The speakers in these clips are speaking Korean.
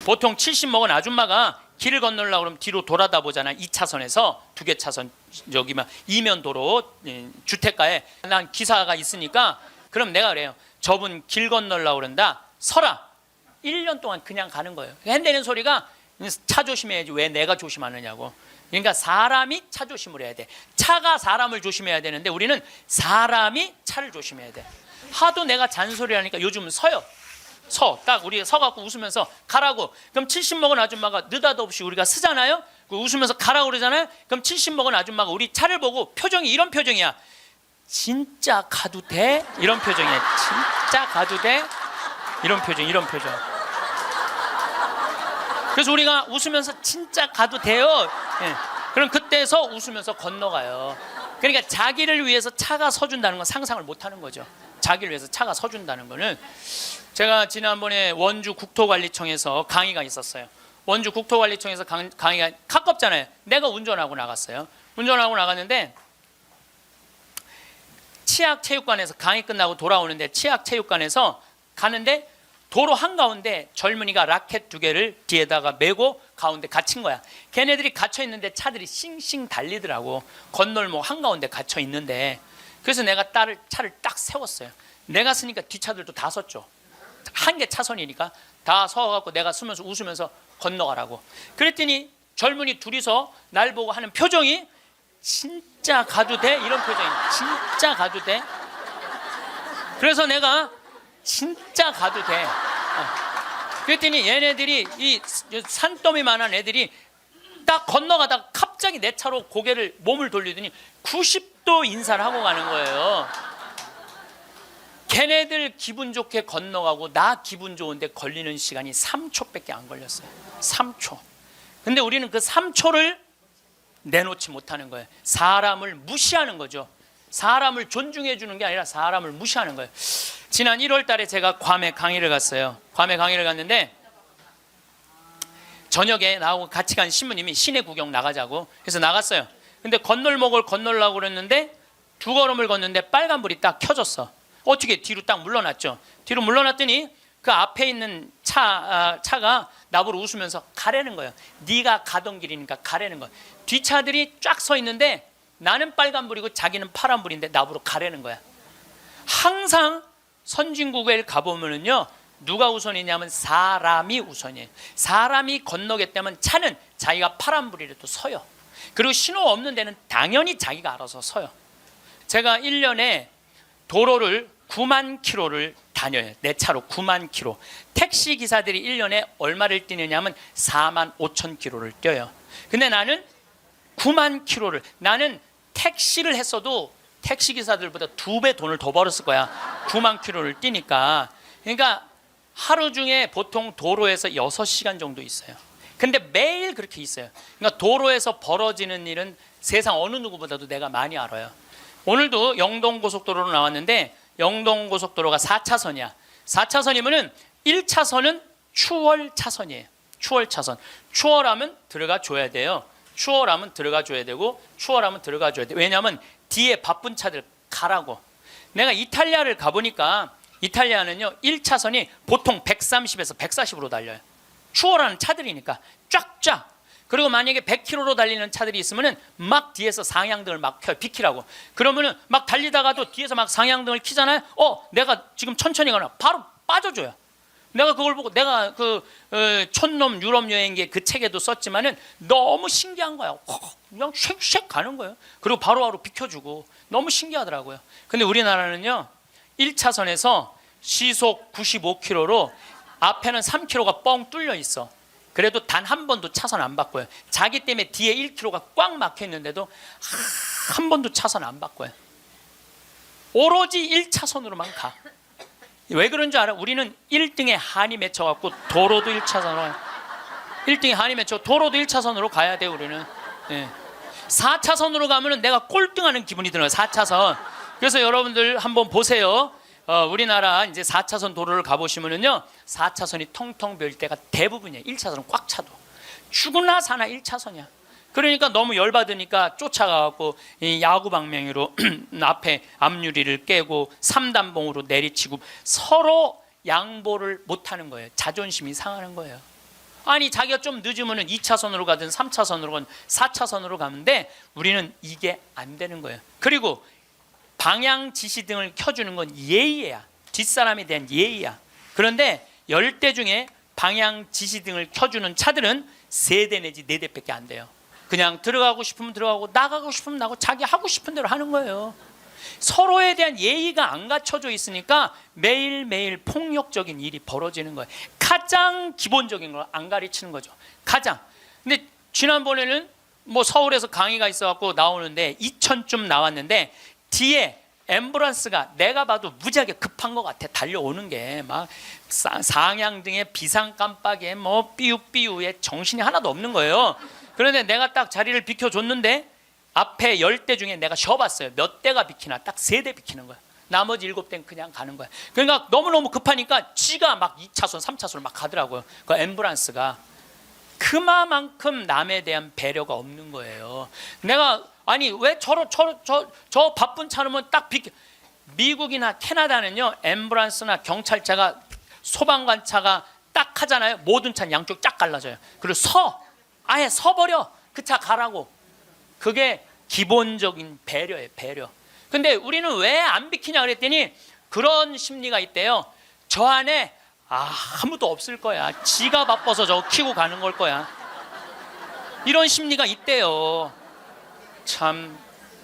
보통 70 먹은 아줌마가 길을 건너려고 그러면 뒤로 돌아다 보잖아. 2차선에서 2개 차선 저기 막 이면 도로 주택가에 난 기사가 있으니까 그럼 내가 그래요. 저분 길 건너려고 그런다. 서라. 1년 동안 그냥 가는 거예요. 핸대는 소리가 차 조심해야지 왜 내가 조심하느냐고. 그러니까 사람이 차 조심을 해야 돼. 차가 사람을 조심해야 되는데 우리는 사람이 차를 조심해야 돼. 하도 내가 잔소리하니까 요즘은 서요. 딱 우리가 서갖고 웃으면서 가라고. 그럼 70 먹은 아줌마가 느닷없이 우리가 쓰잖아요. 웃으면서 가라고 그러잖아요. 그럼 70 먹은 아줌마가 우리 차를 보고 표정이 이런 표정이야. 진짜 가도 돼? 이런 표정이야. 진짜 가도 돼? 이런 표정. 그래서 우리가 웃으면서 진짜 가도 돼요. 예. 그럼 그때서 웃으면서 건너가요. 그러니까 자기를 위해서 차가 서준다는 건 상상을 못하는 거죠. 자기를 위해서 차가 서준다는 거는. 제가 지난번에 원주 국토관리청에서 강의가 있었어요. 원주 국토관리청에서 강의가 가깝잖아요. 내가 운전하고 나갔어요. 운전하고 나갔는데 치학체육관에서 강의 끝나고 돌아오는데 치학체육관에서 가는데 도로 한가운데 젊은이가 라켓 2개를 뒤에다가 메고 가운데 갇힌 거야. 걔네들이 갇혀 있는데 차들이 싱싱 달리더라고. 건널목 한가운데 갇혀 있는데. 그래서 내가 차를 딱 세웠어요. 내가 쓰니까 뒷차들도 다 섰죠. 한 개 차선이니까 다 서갖고 내가 쓰면서 웃으면서 건너가라고. 그랬더니 젊은이 둘이서 날 보고 하는 표정이 진짜 가도 돼? 이런 표정이. 진짜 가도 돼? 그래서 내가 진짜 가도 돼. 그랬더니 얘네들이 이 산더미만한 애들이 딱 건너가다가 갑자기 내 차로 몸을 돌리더니 90도 인사를 하고 가는 거예요. 걔네들 기분 좋게 건너가고 나 기분 좋은데 걸리는 시간이 3초밖에 안 걸렸어요. 3초. 근데 우리는 그 3초를 내놓지 못하는 거예요. 사람을 무시하는 거죠. 사람을 존중해 주는 게 아니라 사람을 무시하는 거예요. 지난 1월 달에 제가 괌에 강의를 갔어요. 괌에 강의를 갔는데 저녁에 나하고 같이 간 신부님이 시내 구경 나가자고 해서 나갔어요. 근데 건널목을 건너려고 그랬는데 2걸음을 걷는데 빨간불이 딱 켜졌어. 어떻게 뒤로 딱 물러났죠. 뒤로 물러났더니 그 앞에 있는 차가 나보고 웃으면서 가라는 거예요. 네가 가던 길이니까 가라는 거예요. 뒷차들이 쫙 서 있는데 나는 빨간불이고 자기는 파란불인데 나보고 가라는 거야. 항상 선진국에 가보면은요 누가 우선이냐면 사람이 우선이에요. 사람이 건너겠다면 차는 자기가 파란불이라도 서요. 그리고 신호 없는 데는 당연히 자기가 알아서 서요. 제가 1년에 도로를 9만 킬로를 다녀요. 내 차로 9만 킬로. 택시 기사들이 1년에 얼마를 뛰느냐면 4만 5천 킬로를 뛰어요. 근데 나는 9만 킬로를, 나는 택시를 했어도 택시 기사들보다 2배 돈을 더 벌었을 거야. 9만 킬로를 뛰니까. 그러니까 하루 중에 보통 도로에서 6시간 정도 있어요. 근데 매일 그렇게 있어요. 그러니까 도로에서 벌어지는 일은 세상 어느 누구보다도 내가 많이 알아요. 오늘도 영동고속도로로 나왔는데 영동고속도로가 4차선이야. 4차선이면은 1차선은 추월 차선이에요. 추월 차선. 추월하면 들어가 줘야 돼요. 추월하면 들어가 줘야 되고 추월하면 들어가 줘야 돼. 왜냐하면 뒤에 바쁜 차들 가라고. 내가 이탈리아를 가보니까 이탈리아는요 1차선이 보통 130에서 140으로 달려요. 추월하는 차들이니까 쫙쫙. 그리고 만약에 100km로 달리는 차들이 있으면은 막 뒤에서 상향등을 막 켜요. 비키라고. 그러면은 막 달리다가도 뒤에서 막 상향등을 켜잖아요. 내가 지금 천천히 가나 바로 빠져줘요. 내가 그걸 보고 내가 촌놈 유럽 여행기 그 책에도 썼지만은 너무 신기한 거야. 그냥 쉑쉑 가는 거예요. 그리고 바로바로 비켜주고 너무 신기하더라고요. 근데 우리나라는요 1차선에서 시속 95km로 앞에는 3km가 뻥 뚫려 있어. 그래도 단 한 번도 차선 안 바꿔요. 자기 때문에 뒤에 1km가 꽉 막혀 있는데도 한 번도 차선 안 바꿔요. 오로지 1차선으로만 가. 왜 그런 줄 알아? 우리는 1등에 한이 맺혀갖고 도로도 1차선으로 1등에 한이 맺혀 도로도 1차선으로 가야 돼요. 우리는 4차선으로 가면은 내가 꼴등하는 기분이 들어요. 4차선. 그래서 여러분들 한번 보세요. 우리나라 이제 4차선 도로를 가보시면은요 4차선이 텅텅 비일 때가 대부분이에요. 1차선은 꽉 차도 죽으나 사나 1차선이야. 그러니까 너무 열받으니까 쫓아가고 야구 방망이로 앞에 앞유리를 깨고 3단봉으로 내리치고 서로 양보를 못하는 거예요. 자존심이 상하는 거예요. 아니 자기가 좀 늦으면은 2차선으로 가든 3차선으로 가든 4차선으로 가는데 우리는 이게 안 되는 거예요. 그리고 방향 지시등을 켜주는 건 예의야. 뒷사람에 대한 예의야. 그런데 10대 중에 방향 지시등을 켜주는 차들은 3대 내지 4대밖에 안 돼요. 그냥 들어가고 싶으면 들어가고 나가고 싶으면 나가고 자기 하고 싶은 대로 하는 거예요. 서로에 대한 예의가 안 갖춰져 있으니까 매일매일 폭력적인 일이 벌어지는 거예요. 가장 기본적인 걸 안 가르치는 거죠. 가장. 근데 지난번에는 뭐 서울에서 강의가 있어갖고 나오는데 2,000쯤 나왔는데 뒤에 앰뷸런스가 내가 봐도 무지하게 급한 것 같아. 달려오는 게 막 상향등에 비상 깜빡이에 뭐 삐우삐우에 정신이 하나도 없는 거예요. 그런데 내가 딱 자리를 비켜줬는데 앞에 10대 중에 내가 쉬어봤어요. 몇 대가 비키나? 딱 3대 비키는 거야. 나머지 7대는 그냥 가는 거야. 그러니까 너무너무 급하니까 지가 막 2차선 3차선을 막 가더라고요. 그 앰뷸런스가. 그만큼 남에 대한 배려가 없는 거예요. 내가 아니 왜 저 바쁜 차로면 딱 비켜. 미국이나 캐나다는요 앰뷸런스나 경찰차가 소방관차가 딱 하잖아요. 모든 차는 양쪽 쫙 갈라져요. 그리고 아예 서버려. 그 차 가라고. 그게 기본적인 배려예요. 배려. 근데 우리는 왜 안 비키냐 그랬더니 그런 심리가 있대요. 저 안에 아무도 없을 거야. 지가 바빠서 저거 키고 가는 걸 거야. 이런 심리가 있대요. 참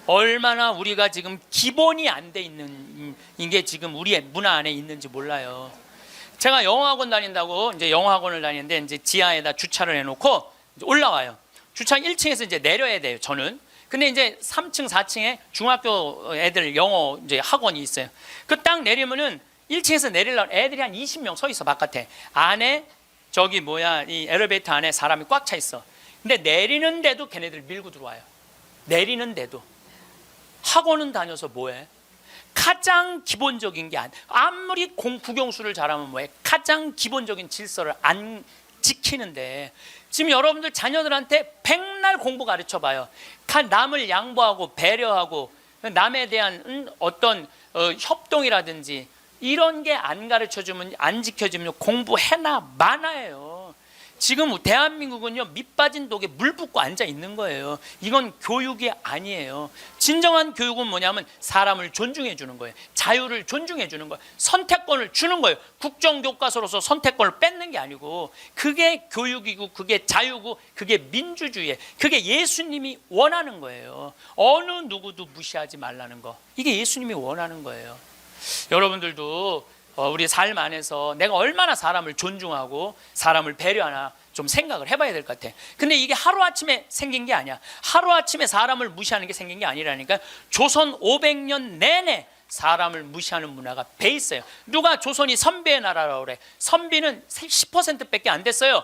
얼마나 우리가 지금 기본이 안 돼 있는 이게 지금 우리의 문화 안에 있는지 몰라요. 제가 영어학원 다닌다고 이제 영어학원을 다니는데 이제 지하에다 주차를 해놓고 이제 올라와요. 주차 1층에서 이제 내려야 돼요. 저는. 근데 이제 3층, 4층에 중학교 애들 영어 이제 학원이 있어요. 그 딱 내리면은 1층에서 내리려면 애들이 한 20명 서 있어 바깥에. 안에 이 엘리베이터 안에 사람이 꽉 차 있어. 근데 내리는데도 걔네들 밀고 들어와요. 내리는데도. 학원은 다녀서 뭐해? 가장 기본적인 게 아무리 국영수를 잘하면 뭐해? 가장 기본적인 질서를 안 지키는데 지금 여러분들 자녀들한테 백날 공부 가르쳐 봐요. 남을 양보하고 배려하고 남에 대한 어떤 협동이라든지 이런 게 안 가르쳐주면 안 지켜주면 공부해나 마나예요. 지금 대한민국은요 밑빠진 독에 물 붓고 앉아 있는 거예요. 이건 교육이 아니에요. 진정한 교육은 뭐냐면 사람을 존중해 주는 거예요. 자유를 존중해 주는 거예요. 선택권을 주는 거예요. 국정교과서로서 선택권을 뺏는 게 아니고 그게 교육이고 그게 자유고 그게 민주주의예요. 그게 예수님이 원하는 거예요. 어느 누구도 무시하지 말라는 거. 이게 예수님이 원하는 거예요. 여러분들도 우리 삶 안에서 내가 얼마나 사람을 존중하고 사람을 배려하나 좀 생각을 해봐야 될 것 같아. 근데 이게 하루아침에 생긴 게 아니야. 하루아침에 사람을 무시하는 게 생긴 게 아니라니까. 조선 500년 내내 사람을 무시하는 문화가 배 있어요. 누가 조선이 선비의 나라라고 그래. 선비는 10%밖에 안 됐어요.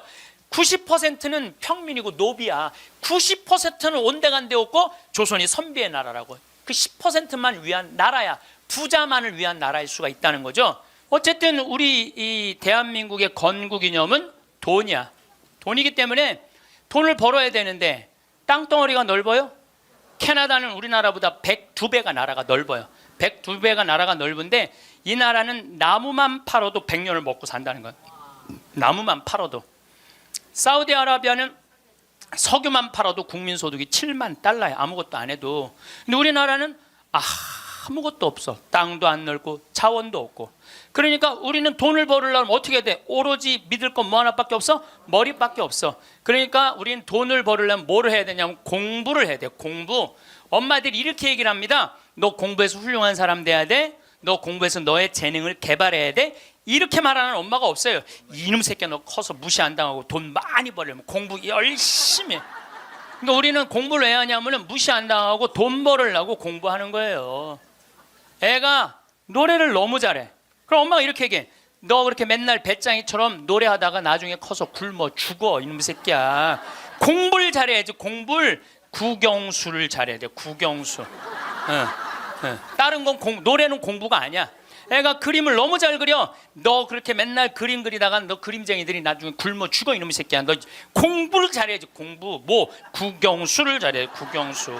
90%는 평민이고 노비야. 90%는 온데간데 없고 조선이 선비의 나라라고. 그 10%만 위한 나라야. 부자만을 위한 나라일 수가 있다는 거죠. 어쨌든 우리 이 대한민국의 건국이념은 돈이야. 돈이기 때문에 돈을 벌어야 되는데 땅덩어리가 넓어요? 캐나다는 우리나라보다 102배가 나라가 넓어요. 102배가 나라가 넓은데 이 나라는 나무만 팔아도 100년을 먹고 산다는 거예요. 나무만 팔아도. 사우디아라비아는 석유만 팔아도 국민소득이 7만 달러야. 아무것도 안 해도. 근데 우리나라는 아무것도 없어. 땅도 안 넓고 자원도 없고. 그러니까 우리는 돈을 벌으려면 어떻게 해야 돼? 오로지 믿을 건 뭐 하나밖에 없어? 머리밖에 없어. 그러니까 우리는 돈을 벌으려면 뭐를 해야 되냐면 공부를 해야 돼. 공부. 엄마들이 이렇게 얘기를 합니다. 너 공부해서 훌륭한 사람 돼야 돼. 너 공부해서 너의 재능을 개발해야 돼. 이렇게 말하는 엄마가 없어요. 이놈 새끼야 너 커서 무시 안 당하고 돈 많이 벌려면 공부 열심히 해. 그러니까 우리는 공부를 왜 하냐면 무시 안 당하고 돈 벌으려고 공부하는 거예요. 애가 노래를 너무 잘해. 그럼 엄마가 이렇게 얘기해. 너 그렇게 맨날 배짱이처럼 노래하다가 나중에 커서 굶어 죽어 이놈 새끼야. 공부를 잘해야지. 공부를 국영수를 잘해야 돼. 국영수. 다른 건 노래는 공부가 아니야. 애가 그림을 너무 잘 그려. 너 그렇게 맨날 그림 그리다가 너 그림쟁이들이 나중에 굶어 죽어 이놈 새끼야. 너 공부를 잘해야지. 공부. 국영수를 잘해. 국영수.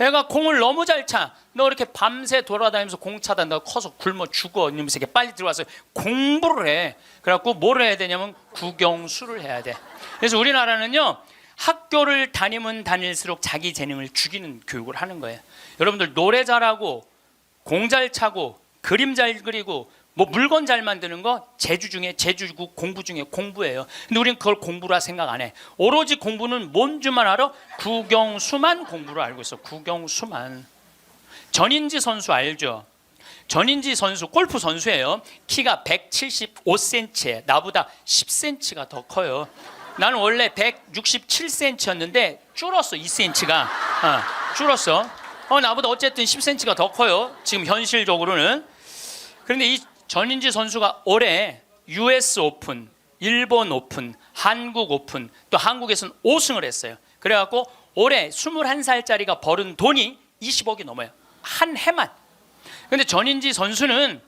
애가 공을 너무 잘 차. 너 이렇게 밤새 돌아다니면서 공 차다 너 커서 굶어 죽어. 이러면서 이렇게 빨리 들어와서 공부를 해. 그래갖고 뭘 해야 되냐면 국영수를 해야 돼. 그래서 우리나라는요, 학교를 다니면 다닐수록 자기 재능을 죽이는 교육을 하는 거예요. 여러분들 노래 잘하고 공 잘 차고 그림 잘 그리고 뭐 물건 잘 만드는 거 제주고 공부 중에 공부예요. 근데 우리는 그걸 공부라 생각 안 해. 오로지 공부는 뭔 줄만 알아? 국영수만 공부를 알고 있어. 국영수만. 전인지 선수 알죠? 전인지 선수 골프 선수예요. 키가 175cm에 나보다 10cm가 더 커요. 나는 원래 167cm였는데 줄었어. 2cm가 줄었어. 나보다 어쨌든 10cm가 더 커요. 지금 현실적으로는. 그런데 이 전인지 선수가 올해 US 오픈, 일본 오픈, 한국 오픈, 또 한국에서는 5승을 했어요. 그래갖고 올해 21살짜리가 벌은 돈이 20억이 넘어요. 한 해만. 근데 전인지 선수는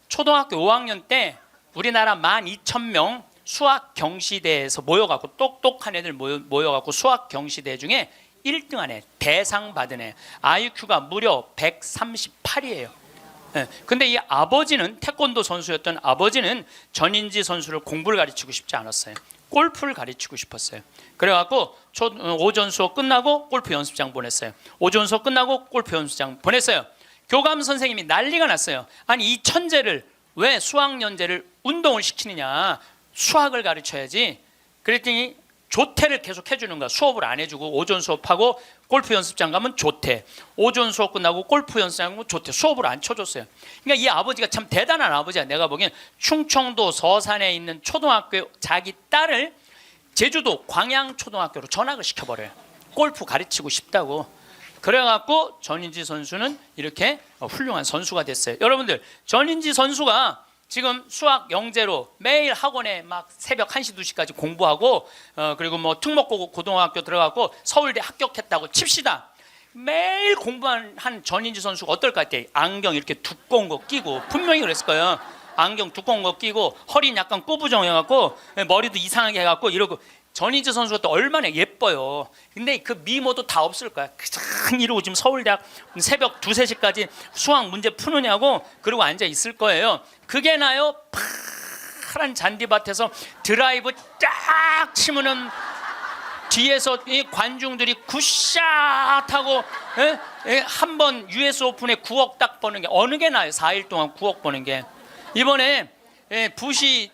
초등학교 5학년 때 우리나라 12,000명 수학 경시대에서 모여갖고 똑똑한 애들 모여갖고 수학 경시대 중에 1등한 애, 대상 받은 애. IQ가 무려 138이에요. 근데 이 아버지는 태권도 선수였던 아버지는 전인지 선수를 공부를 가르치고 싶지 않았어요. 골프를 가르치고 싶었어요. 그래갖고 오전 수업 끝나고 골프 연습장 보냈어요. 오전 수업 끝나고 골프 연습장 보냈어요. 교감 선생님이 난리가 났어요. 아니 이 천재를 왜 수학연재를 운동을 시키느냐, 수학을 가르쳐야지. 그랬더니 조퇴를 계속 해주는 거야. 수업을 안 해주고 오전 수업하고 골프 연습장 가면 조퇴, 오전 수업 끝나고 골프 연습장 가면 조퇴, 수업을 안 쳐줬어요. 그러니까 이 아버지가 참 대단한 아버지야. 내가 보기엔 충청도 서산에 있는 초등학교 자기 딸을 제주도 광양초등학교로 전학을 시켜버려요. 골프 가르치고 싶다고. 그래갖고 전인지 선수는 이렇게 훌륭한 선수가 됐어요. 여러분들, 전인지 선수가 지금 수학 영재로 매일 학원에 막 새벽 1시 2시까지 공부하고 그리고 뭐 특목고등학교 들어가고 서울대 합격했다고 칩시다. 매일 공부한 전인지 선수가 어떨 것 같아요? 안경 이렇게 두꺼운 거 끼고, 분명히 그랬을 거예요. 안경 두꺼운 거 끼고 허리는 약간 꼬부정해갖고 머리도 이상하게 해갖고 이러고. 전인지 선수가 또 얼마나 예뻐요. 근데 그 미모도 다 없을 거야. 그냥 이러고 지금 서울대학 새벽 2, 3시까지 수학 문제 푸느냐고 그러고 앉아 있을 거예요. 그게 나요? 파란 잔디밭에서 드라이브 딱 치면은 뒤에서 이 관중들이 굿샷 하고 한 번 US 오픈에 9억 딱 버는 게 어느 게 나요? 4일 동안 9억 버는 게. 이번에 부시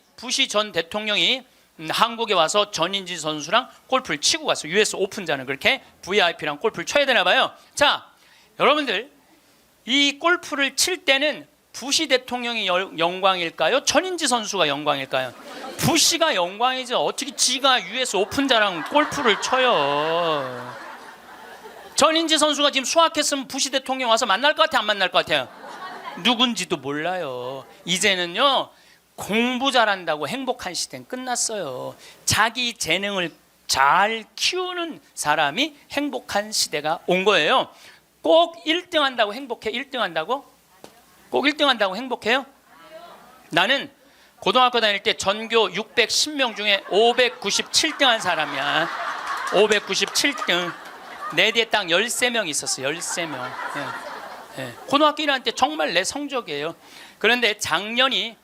전 대통령이 한국에 와서 전인지 선수랑 골프를 치고 갔어요. US 오픈자는 그렇게 VIP랑 골프를 쳐야 되나 봐요. 자, 여러분들, 이 골프를 칠 때는 부시 대통령이 영광일까요? 전인지 선수가 영광일까요? 부시가 영광이죠. 어떻게 지가 US 오픈자랑 골프를 쳐요? 전인지 선수가 지금 수학했으면 부시 대통령 와서 만날 것 같아요? 안 만날 것 같아요? 누군지도 몰라요. 이제는요, 공부 잘한다고 행복한 시대는 끝났어요. 자기 재능을 잘 키우는 사람이 행복한 시대가 온 거예요. 꼭 1등 한다고 행복해? 1등 한다고? 꼭 1등 한다고 행복해요? 나는 고등학교 다닐 때 전교 610명 중에 597등 한 사람이야. 597등. 내 뒤에 딱 13명 있었어. 13명. 고등학교 1학년 때 정말 내 성적이에요. 그런데 작년이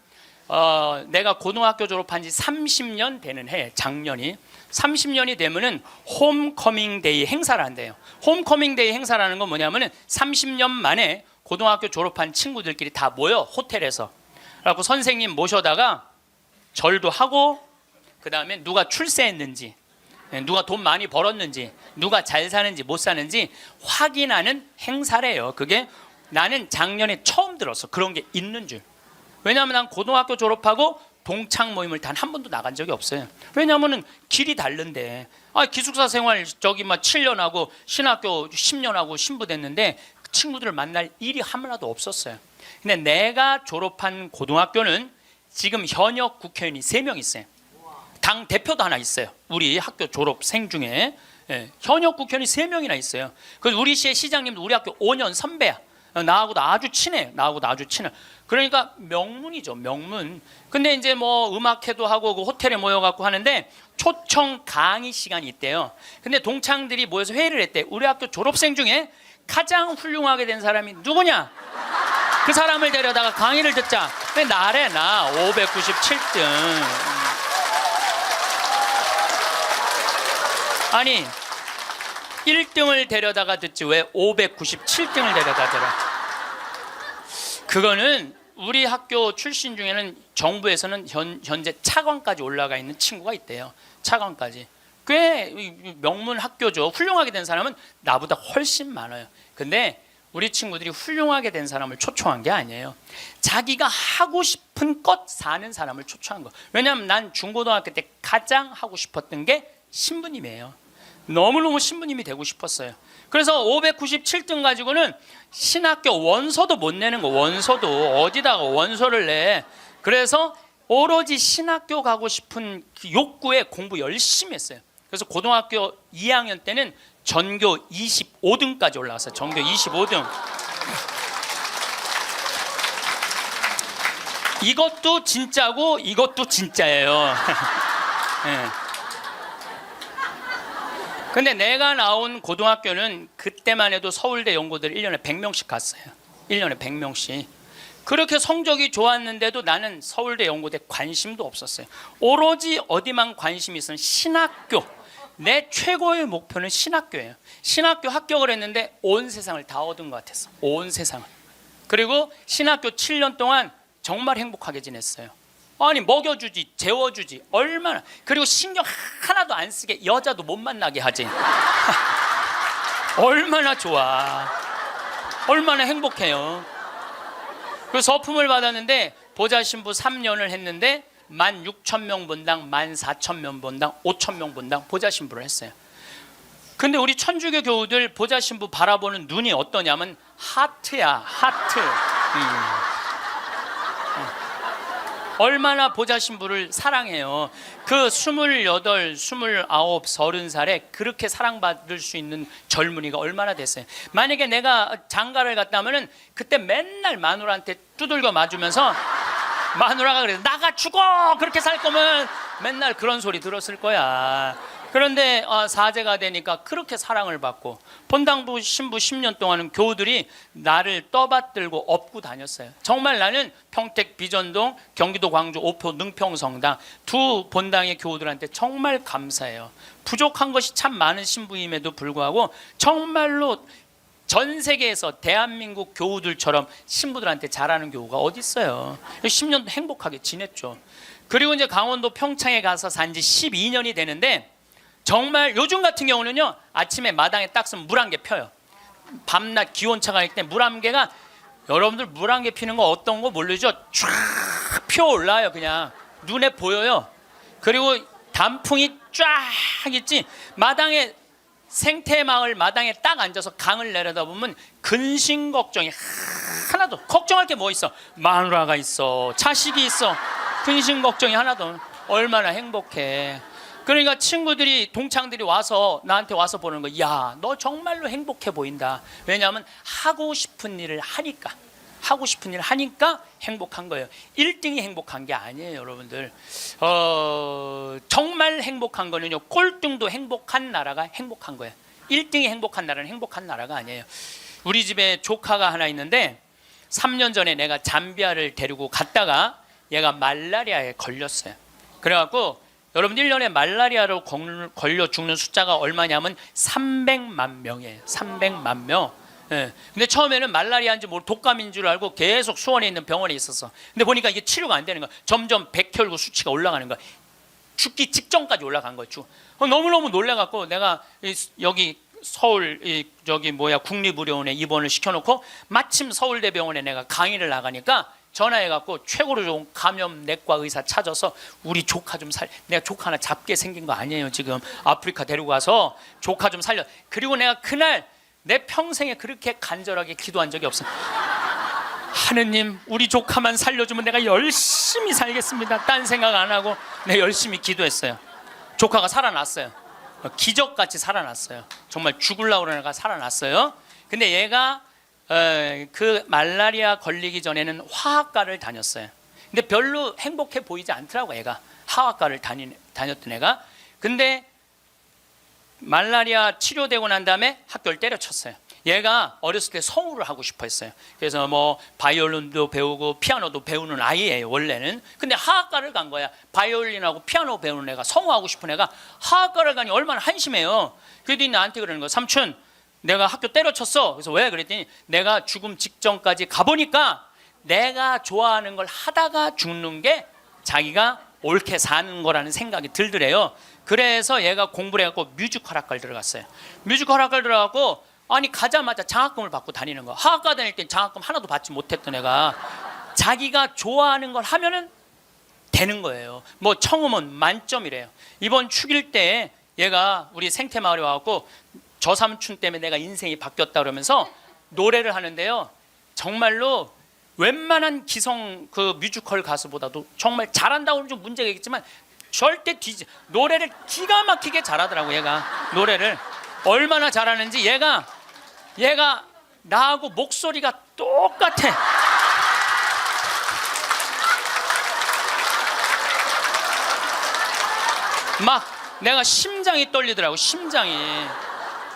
내가 고등학교 졸업한 지 30년 되는 해. 작년이 30년이 되면은 홈커밍 데이 행사를 한대요. 홈커밍 데이 행사라는 건 뭐냐면은 30년 만에 고등학교 졸업한 친구들끼리 다 모여, 호텔에서. 그래갖고 선생님 모셔다가 절도 하고, 그 다음에 누가 출세했는지, 누가 돈 많이 벌었는지, 누가 잘 사는지 못 사는지 확인하는 행사래요. 그게 나는 작년에 처음 들었어. 그런 게 있는 줄. 왜냐하면 난 고등학교 졸업하고 동창 모임을 단 한 번도 나간 적이 없어요. 왜냐하면 길이 다른데. 기숙사 생활 저기 막 7년 하고 신학교 10년 하고 신부됐는데 친구들을 만날 일이 하나도 없었어요. 근데 내가 졸업한 고등학교는 지금 현역 국회의원이 3명 있어요. 당 대표도 하나 있어요. 우리 학교 졸업생 중에 현역 국회의원이 3명이나 있어요. 그 우리 시의 시장님도 우리 학교 5년 선배야. 나하고도 아주 친해. 나하고도 아주 친해. 그러니까 명문이죠, 명문. 근데 이제 뭐 음악회도 하고 그 호텔에 모여갖고 하는데 초청 강의 시간이 있대요. 근데 동창들이 모여서 회의를 했대. 우리 학교 졸업생 중에 가장 훌륭하게 된 사람이 누구냐? 그 사람을 데려다가 강의를 듣자. 왜 나래? 나 597등. 아니 1등을 데려다가 듣지 왜 597등을 데려다 들어? 그거는 우리 학교 출신 중에는 정부에서는 현재 차관까지 올라가 있는 친구가 있대요. 차관까지. 꽤 명문 학교죠. 훌륭하게 된 사람은 나보다 훨씬 많아요. 근데 우리 친구들이 훌륭하게 된 사람을 초청한 게 아니에요. 자기가 하고 싶은 것 사는 사람을 초청한 거. 왜냐하면 난 중고등학교 때 가장 하고 싶었던 게 신부님이에요. 너무너무 신부님이 되고 싶었어요. 그래서 597등 가지고는 신학교 원서도 못 내는 거. 원서도 어디다가 원서를 내. 그래서 오로지 신학교 가고 싶은 그 욕구에 공부 열심히 했어요. 그래서 고등학교 2학년 때는 전교 25등까지 올라갔어요. 전교 25등. 이것도 진짜고 이것도 진짜예요. 네. 근데 내가 나온 고등학교는 그때만 해도 서울대 연고들 1년에 100명씩 갔어요. 1년에 100명씩. 그렇게 성적이 좋았는데도 나는 서울대 연고대 관심도 없었어요. 오로지 어디만 관심이 있었는 신학교. 내 최고의 목표는 신학교예요. 신학교 합격을 했는데 온 세상을 다 얻은 것 같았어. 온 세상을. 그리고 신학교 7년 동안 정말 행복하게 지냈어요. 아니 먹여주지, 재워주지, 얼마나. 그리고 신경 하나도 안 쓰게 여자도 못 만나게 하지. 얼마나 좋아. 얼마나 행복해요. 그 서품을 받았는데 보좌 신부 3년을 했는데 16,000명 본당, 14,000명 본당, 5,000명 본당 보좌 신부를 했어요. 근데 우리 천주교 교우들 보좌 신부 바라보는 눈이 어떠냐면 하트야, 하트. 얼마나 보좌 신부를 사랑해요. 그 28, 29, 30살에 그렇게 사랑받을 수 있는 젊은이가 얼마나 됐어요. 만약에 내가 장가를 갔다면은 그때 맨날 마누라한테 두들겨 맞으면서 마누라가 그래서 나가 죽어 그렇게 살 거면 맨날 그런 소리 들었을 거야. 그런데 사제가 되니까 그렇게 사랑을 받고 본당부 신부 10년 동안은 교우들이 나를 떠받들고 업고 다녔어요. 정말 나는 평택 비전동, 경기도 광주 오포 능평성당 두 본당의 교우들한테 정말 감사해요. 부족한 것이 참 많은 신부임에도 불구하고 정말로 전 세계에서 대한민국 교우들처럼 신부들한테 잘하는 교우가 어디 있어요. 10년 행복하게 지냈죠. 그리고 이제 강원도 평창에 가서 산 지 12년이 되는데 정말 요즘 같은 경우는요 아침에 마당에 딱 서면 물 한 개 펴요. 밤낮 기온차가 있을 때 물 한 개가 여러분들 물 한 개 피는 거 어떤 거 모르죠? 쫙 피어올라요. 그냥 눈에 보여요. 그리고 단풍이 쫙 있지. 마당에 생태마을 마당에 딱 앉아서 강을 내려다보면 근심 걱정이 하나도 걱정할 게 뭐 있어. 마누라가 있어, 자식이 있어. 근심 걱정이 하나도. 얼마나 행복해. 그러니까 친구들이 동창들이 와서 나한테 와서 보는 거, 야, 너 정말로 행복해 보인다. 왜냐하면 하고 싶은 일을 하니까. 하고 싶은 일을 하니까 행복한 거예요. 1등이 행복한 게 아니에요, 여러분들. 정말 행복한 거는요, 꼴등도 행복한 나라가 행복한 거예요. 1등이 행복한 나라는 행복한 나라가 아니에요. 우리 집에 조카가 하나 있는데 3년 전에 내가 잠비아를 데리고 갔다가 얘가 말라리아에 걸렸어요. 그래갖고 여러분 1년에 말라리아로 걸려 죽는 숫자가 얼마냐면 300만 명이에요. 300만 명. 예. 근데 처음에는 말라리아인지 모르고 독감인 줄 알고 계속 수원에 있는 병원에 있었어. 근데 보니까 이게 치료가 안 되는 거야. 점점 백혈구 수치가 올라가는 거야. 죽기 직전까지 올라간 거야. 너무너무 놀래갖고 내가 여기 서울 국립의료원에 입원을 시켜놓고 마침 서울대병원에 내가 강의를 나가니까 전화해갖고 최고로 좋은 감염내과 의사 찾아서 우리 조카 좀 내가 조카 하나 잡게 생긴 거 아니에요. 지금 아프리카 데리고 가서 조카 좀 살려. 그리고 내가 그날 내 평생에 그렇게 간절하게 기도한 적이 없어. 하느님, 우리 조카만 살려주면 내가 열심히 살겠습니다. 딴 생각 안 하고 내가 열심히 기도했어요. 조카가 살아났어요. 기적같이 살아났어요. 정말 죽으려고 그러는 애가 살아났어요. 근데 얘가 그 말라리아 걸리기 전에는 화학과를 다녔어요. 근데 별로 행복해 보이지 않더라고. 애가 화학과를 다녔던 애가. 근데 말라리아 치료되고 난 다음에 학교를 때려쳤어요. 얘가 어렸을 때 성우를 하고 싶어 했어요. 그래서 뭐 바이올린도 배우고 피아노도 배우는 아이예요 원래는. 근데 하악과를 간 거야. 바이올린하고 피아노 배우는 애가, 성우하고 싶은 애가 하악과를 가니 얼마나 한심해요. 그랬더니 나한테 그러는 거야. 삼촌, 내가 학교 때려쳤어. 그래서 왜? 그랬더니 내가 죽음 직전까지 가보니까 내가 좋아하는 걸 하다가 죽는 게 자기가 옳게 사는 거라는 생각이 들더래요. 그래서 얘가 공부를 해갖고 뮤지컬 학과를 들어갔어요. 뮤지컬 학과를 들어가고 아니 가자마자 장학금을 받고 다니는 거. 하학과 다닐 땐 장학금 하나도 받지 못했던 애가 자기가 좋아하는 걸 하면은 되는 거예요. 뭐 청음은 만점이래요. 이번 축일 때 얘가 우리 생태마을에 와갖고 저 삼촌 때문에 내가 인생이 바뀌었다 그러면서 노래를 하는데요. 정말로 웬만한 기성 그 뮤지컬 가수보다도 정말 잘한다고 하면 좀 문제가 있겠지만 절대 노래를 기가 막히게 잘하더라고. 얘가 노래를 얼마나 잘하는지 얘가 나하고 목소리가 똑같아. 막 내가 심장이 떨리더라고. 심장이.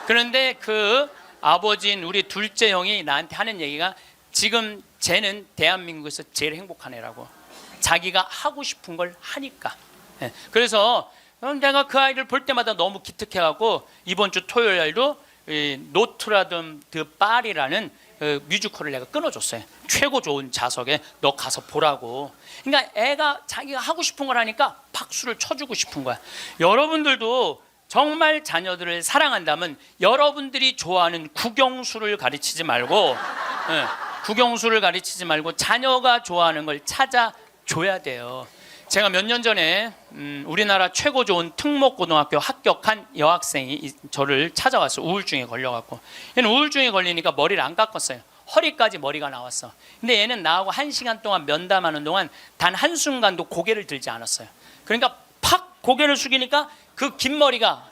그런데 그 아버지인 우리 둘째 형이 나한테 하는 얘기가 지금 쟤는 대한민국에서 제일 행복한 애라고. 자기가 하고 싶은 걸 하니까. 그래서 내가 그 아이를 볼 때마다 너무 기특해갖고 이번 주 토요일 날도 노트라듬 드 파리라는 뮤지컬을 내가 끊어줬어요. 최고 좋은 좌석에 너 가서 보라고. 그러니까 애가 자기가 하고 싶은 걸 하니까 박수를 쳐주고 싶은 거야. 여러분들도 정말 자녀들을 사랑한다면 여러분들이 좋아하는 국영수를 가르치지 말고 국영수를 가르치지 말고 자녀가 좋아하는 걸 찾아줘야 돼요. 제가 몇 년 전에 우리나라 최고 좋은 특목고등학교 합격한 여학생이 저를 찾아왔어요. 우울증에 걸려갖고. 얘는 우울증에 걸리니까 머리를 안 깎았어요. 허리까지 머리가 나왔어. 근데 얘는 나하고 1시간 동안 면담하는 동안 단 한순간도 고개를 들지 않았어요. 그러니까 팍 고개를 숙이니까 그 긴 머리가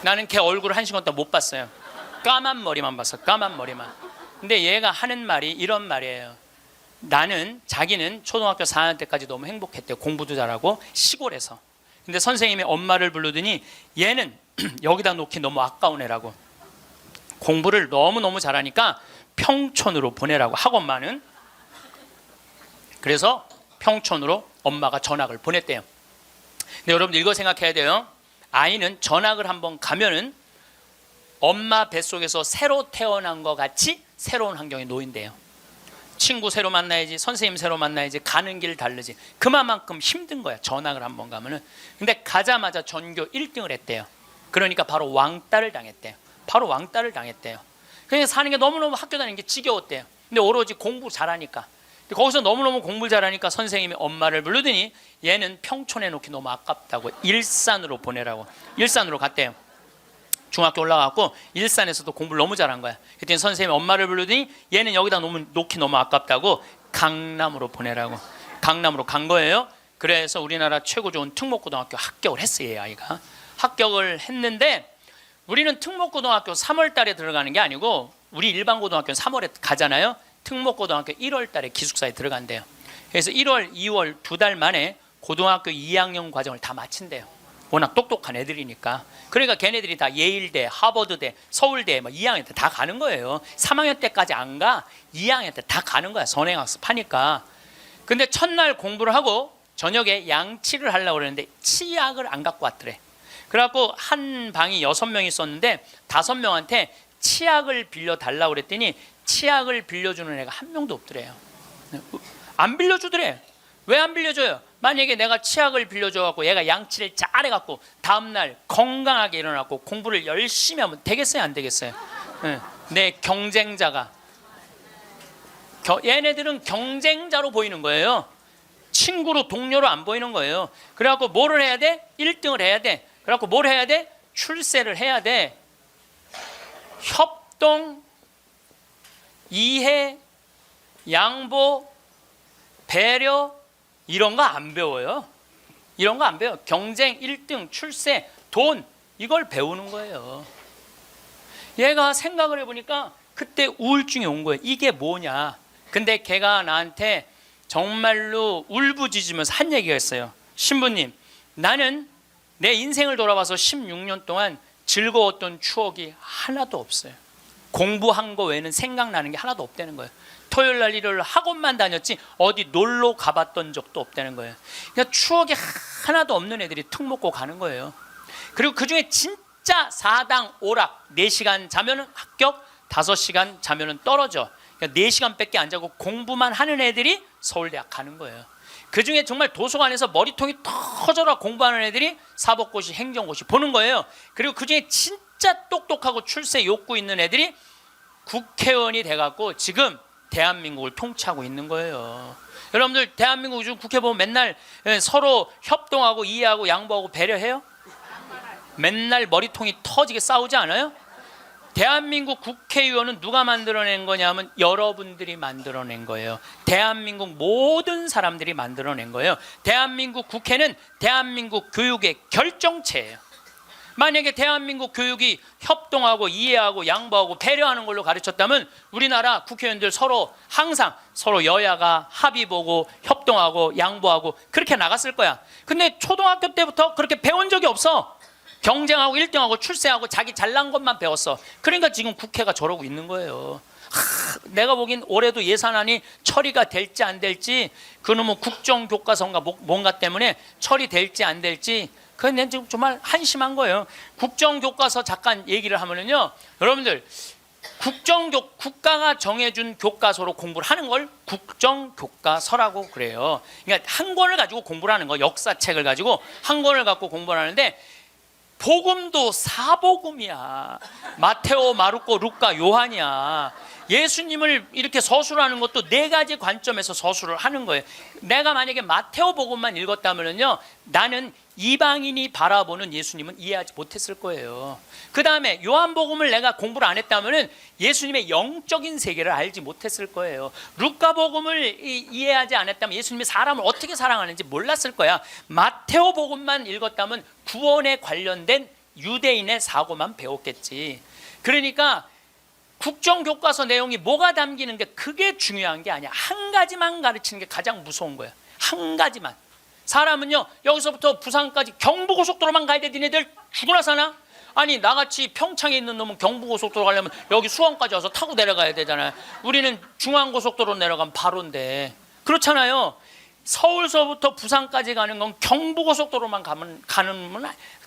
나는 걔 얼굴을 1시간 동안 못 봤어요. 까만 머리만 봤어. 까만 머리만. 근데 얘가 하는 말이 이런 말이에요. 자기는 초등학교 4학년 때까지 너무 행복했대요. 공부도 잘하고 시골에서. 근데 선생님이 엄마를 부르더니 얘는 여기다 놓기 너무 아까운 애라고. 공부를 너무너무 잘하니까 평촌으로 보내라고. 학원만은. 그래서 평촌으로 엄마가 전학을 보냈대요. 근데 여러분들 이거 생각해야 돼요. 아이는 전학을 한번 가면은 엄마 뱃속에서 새로 태어난 것 같이 새로운 환경에 놓인대요. 친구 새로 만나야지, 선생님 새로 만나야지, 가는 길 다르지. 그만큼 힘든 거야. 전학을 한번 가면은. 근데 가자마자 전교 1등을 했대요. 그러니까 바로 왕따를 당했대요. 바로 왕따를 당했대요. 그냥 사는 게 너무너무 학교 다니는 게 지겨웠대요. 근데 오로지 공부 잘하니까. 거기서 너무너무 공부를 잘하니까 선생님이 엄마를 부르더니 얘는 평촌에 놓기 너무 아깝다고 일산으로 보내라고. 일산으로 갔대요. 중학교 올라가고 일산에서도 공부를 너무 잘한 거야. 그랬더니 선생님이 엄마를 부르더니 얘는 여기다 놓기 너무 아깝다고 강남으로 보내라고. 강남으로 간 거예요. 그래서 우리나라 최고 좋은 특목고등학교 합격을 했어요. 이 아이가 합격을 했는데, 우리는 특목고등학교 3월 달에 들어가는 게 아니고 우리 일반 고등학교는 3월에 가잖아요. 특목고등학교 1월 달에 기숙사에 들어간대요. 그래서 1월, 2월 2달 만에 고등학교 2학년 과정을 다 마친대요. 워낙 똑똑한 애들이니까. 그러니까 걔네들이 다 예일대, 하버드대, 서울대 뭐 2학년 때 다 가는 거예요. 3학년 때까지 안 가. 2학년 때 다 가는 거야. 선행학습 하니까. 근데 첫날 공부를 하고 저녁에 양치를 하려고 그랬는데 치약을 안 갖고 왔더래. 그래갖고 한 방이 6명 있었는데 5명한테 치약을 빌려달라고 그랬더니 치약을 빌려주는 애가 한 명도 없더래요. 안 빌려주더래. 왜 안 빌려줘요? 만약에 내가 치약을 빌려줘갖고 얘가 양치를 잘해갖고 다음날 건강하게 일어나고 공부를 열심히 하면 되겠어요? 안 되겠어요? 내 경쟁자가. 얘네들은 경쟁자로 보이는 거예요. 친구로, 동료로 안 보이는 거예요. 그래갖고 뭐를 해야 돼? 1등을 해야 돼. 그래갖고 뭘 해야 돼? 출세를 해야 돼. 협동, 이해, 양보, 배려, 이런 거 안 배워요. 이런 거 안 배워요. 경쟁, 1등, 출세, 돈, 이걸 배우는 거예요. 얘가 생각을 해보니까 그때 우울증이 온 거예요. 이게 뭐냐. 근데 걔가 나한테 정말로 울부짖으면서 한 얘기가 있어요. 신부님, 나는 내 인생을 돌아봐서 16년 동안 즐거웠던 추억이 하나도 없어요. 공부한 거 외에는 생각나는 게 하나도 없다는 거예요. 토요일 날 일요일 학원만 다녔지 어디 놀러 가봤던 적도 없다는 거예요. 그러니까 추억이 하나도 없는 애들이 툭 먹고 가는 거예요. 그리고 그중에 진짜 4당 오락 4시간 자면은 합격, 5시간 자면은 떨어져. 그러니까 4시간밖에 안 자고 공부만 하는 애들이 서울대학 가는 거예요. 그중에 정말 도서관에서 머리통이 터져라 공부하는 애들이 사법고시, 행정고시 보는 거예요. 그리고 그중에 진짜 똑똑하고 출세 욕구 있는 애들이 국회의원이 돼갖고 지금 대한민국을 통치하고 있는 거예요. 여러분들 대한민국 요즘 국회 보면 맨날 서로 협동하고 이해하고 양보하고 배려해요? 맨날 머리통이 터지게 싸우지 않아요? 대한민국 국회의원은 누가 만들어낸 거냐면 여러분들이 만들어낸 거예요. 대한민국 모든 사람들이 만들어낸 거예요. 대한민국 국회는 대한민국 교육의 결정체예요. 만약에 대한민국 교육이 협동하고 이해하고 양보하고 배려하는 걸로 가르쳤다면 우리나라 국회의원들 서로 항상 서로 여야가 합의 보고 협동하고 양보하고 그렇게 나갔을 거야. 근데 초등학교 때부터 그렇게 배운 적이 없어. 경쟁하고 1등하고 출세하고 자기 잘난 것만 배웠어. 그러니까 지금 국회가 저러고 있는 거예요. 내가 보기엔 올해도 예산안이 처리가 될지 안 될지 그놈의 국정교과서인가 뭔가 때문에 처리될지 안 될지 그건 난 지금 정말 한심한 거예요. 국정교과서 잠깐 얘기를 하면은요, 여러분들 국가가 정해준 교과서로 공부를 하는 걸 국정교과서라고 그래요. 그러니까 한 권을 가지고 공부를 하는 거, 역사책을 가지고 한 권을 갖고 공부를 하는데 복음도 사복음이야. 마테오, 마르코, 루카, 요한이야. 예수님을 이렇게 서술하는 것도 4가지 관점에서 서술을 하는 거예요. 내가 만약에 마테오 복음만 읽었다면요, 나는 이방인이 바라보는 예수님은 이해하지 못했을 거예요. 그 다음에 요한복음을 내가 공부를 안 했다면 예수님의 영적인 세계를 알지 못했을 거예요. 루카복음을 이해하지 않았다면 예수님이 사람을 어떻게 사랑하는지 몰랐을 거야. 마테오복음만 읽었다면 구원에 관련된 유대인의 사고만 배웠겠지. 그러니까 국정교과서 내용이 뭐가 담기는 게 그게 중요한 게 아니야. 한 가지만 가르치는 게 가장 무서운 거야. 한 가지만. 사람은요, 여기서부터 부산까지 경부고속도로만 가야 돼. 니네들 죽으나 사나? 아니, 나같이 평창에 있는 놈은 경부고속도로 가려면 여기 수원까지 와서 타고 내려가야 되잖아요. 우리는 중앙고속도로 내려가면 바로인데. 그렇잖아요. 서울서부터 부산까지 가는 건 경부고속도로만 가는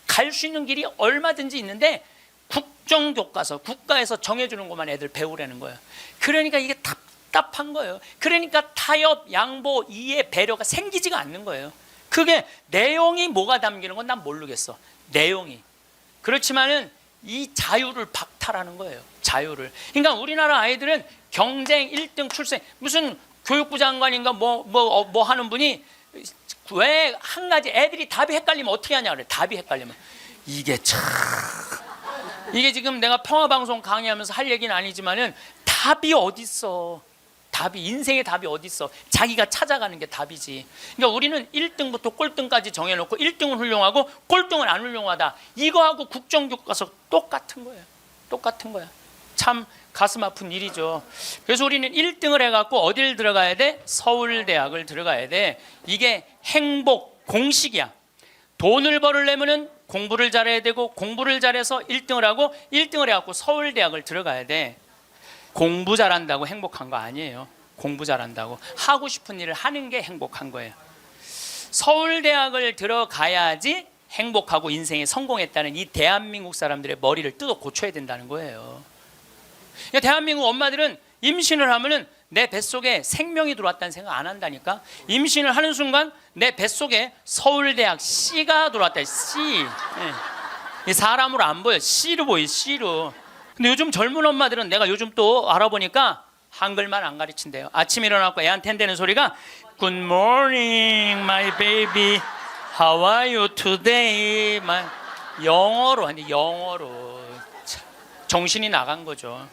갈 수 있는 길이 얼마든지 있는데 국정교과서, 국가에서 정해주는 것만 애들 배우라는 거예요. 그러니까 이게 답답한 거예요. 그러니까 타협, 양보, 이해, 배려가 생기지가 않는 거예요. 그게 내용이 뭐가 담기는 건 난 모르겠어. 내용이. 그렇지만은 이 자유를 박탈하는 거예요. 자유를. 그러니까 우리나라 아이들은 경쟁 1등 출세, 무슨 교육부 장관인가 뭐 하는 분이 왜 한 가지 애들이 답이 헷갈리면 어떻게 하냐 그래. 답이 헷갈리면. 이게 참, 이게 지금 내가 평화방송 강의하면서 할 얘기는 아니지만은 답이 어딨어. 답이, 인생의 답이 어딨어. 자기가 찾아가는 게 답이지. 그러니까 우리는 1등부터 꼴등까지 정해놓고 1등은 훌륭하고 꼴등은 안 훌륭하다. 이거하고 국정교과서 똑같은 거예요. 똑같은 거야. 참 가슴 아픈 일이죠. 그래서 우리는 1등을 해갖고 어딜 들어가야 돼? 서울대학을 들어가야 돼. 이게 행복 공식이야. 돈을 벌으려면은 공부를 잘해야 되고 공부를 잘해서 1등을 하고 1등을 해갖고 서울대학을 들어가야 돼. 공부 잘한다고 행복한 거 아니에요. 공부 잘한다고 하고 싶은 일을 하는 게 행복한 거예요. 서울대학을 들어가야지 행복하고 인생에 성공했다는 이 대한민국 사람들의 머리를 뜯어 고쳐야 된다는 거예요. 그러니까 대한민국 엄마들은 임신을 하면은 내 뱃속에 생명이 들어왔다는 생각 안 한다니까. 임신을 하는 순간 내 뱃속에 서울대학 C가 들어왔다. C. 네. 사람으로 안 보여. C로 보여. C로. 근데 요즘 젊은 엄마들은 내가 요즘 또 알아보니까 한글만 안 가르친대요. 아침에 일어나고 애한테 한다는 소리가 Good morning, my baby. How are you today? 영어로 하는데 영어로. 정신이 나간 거죠.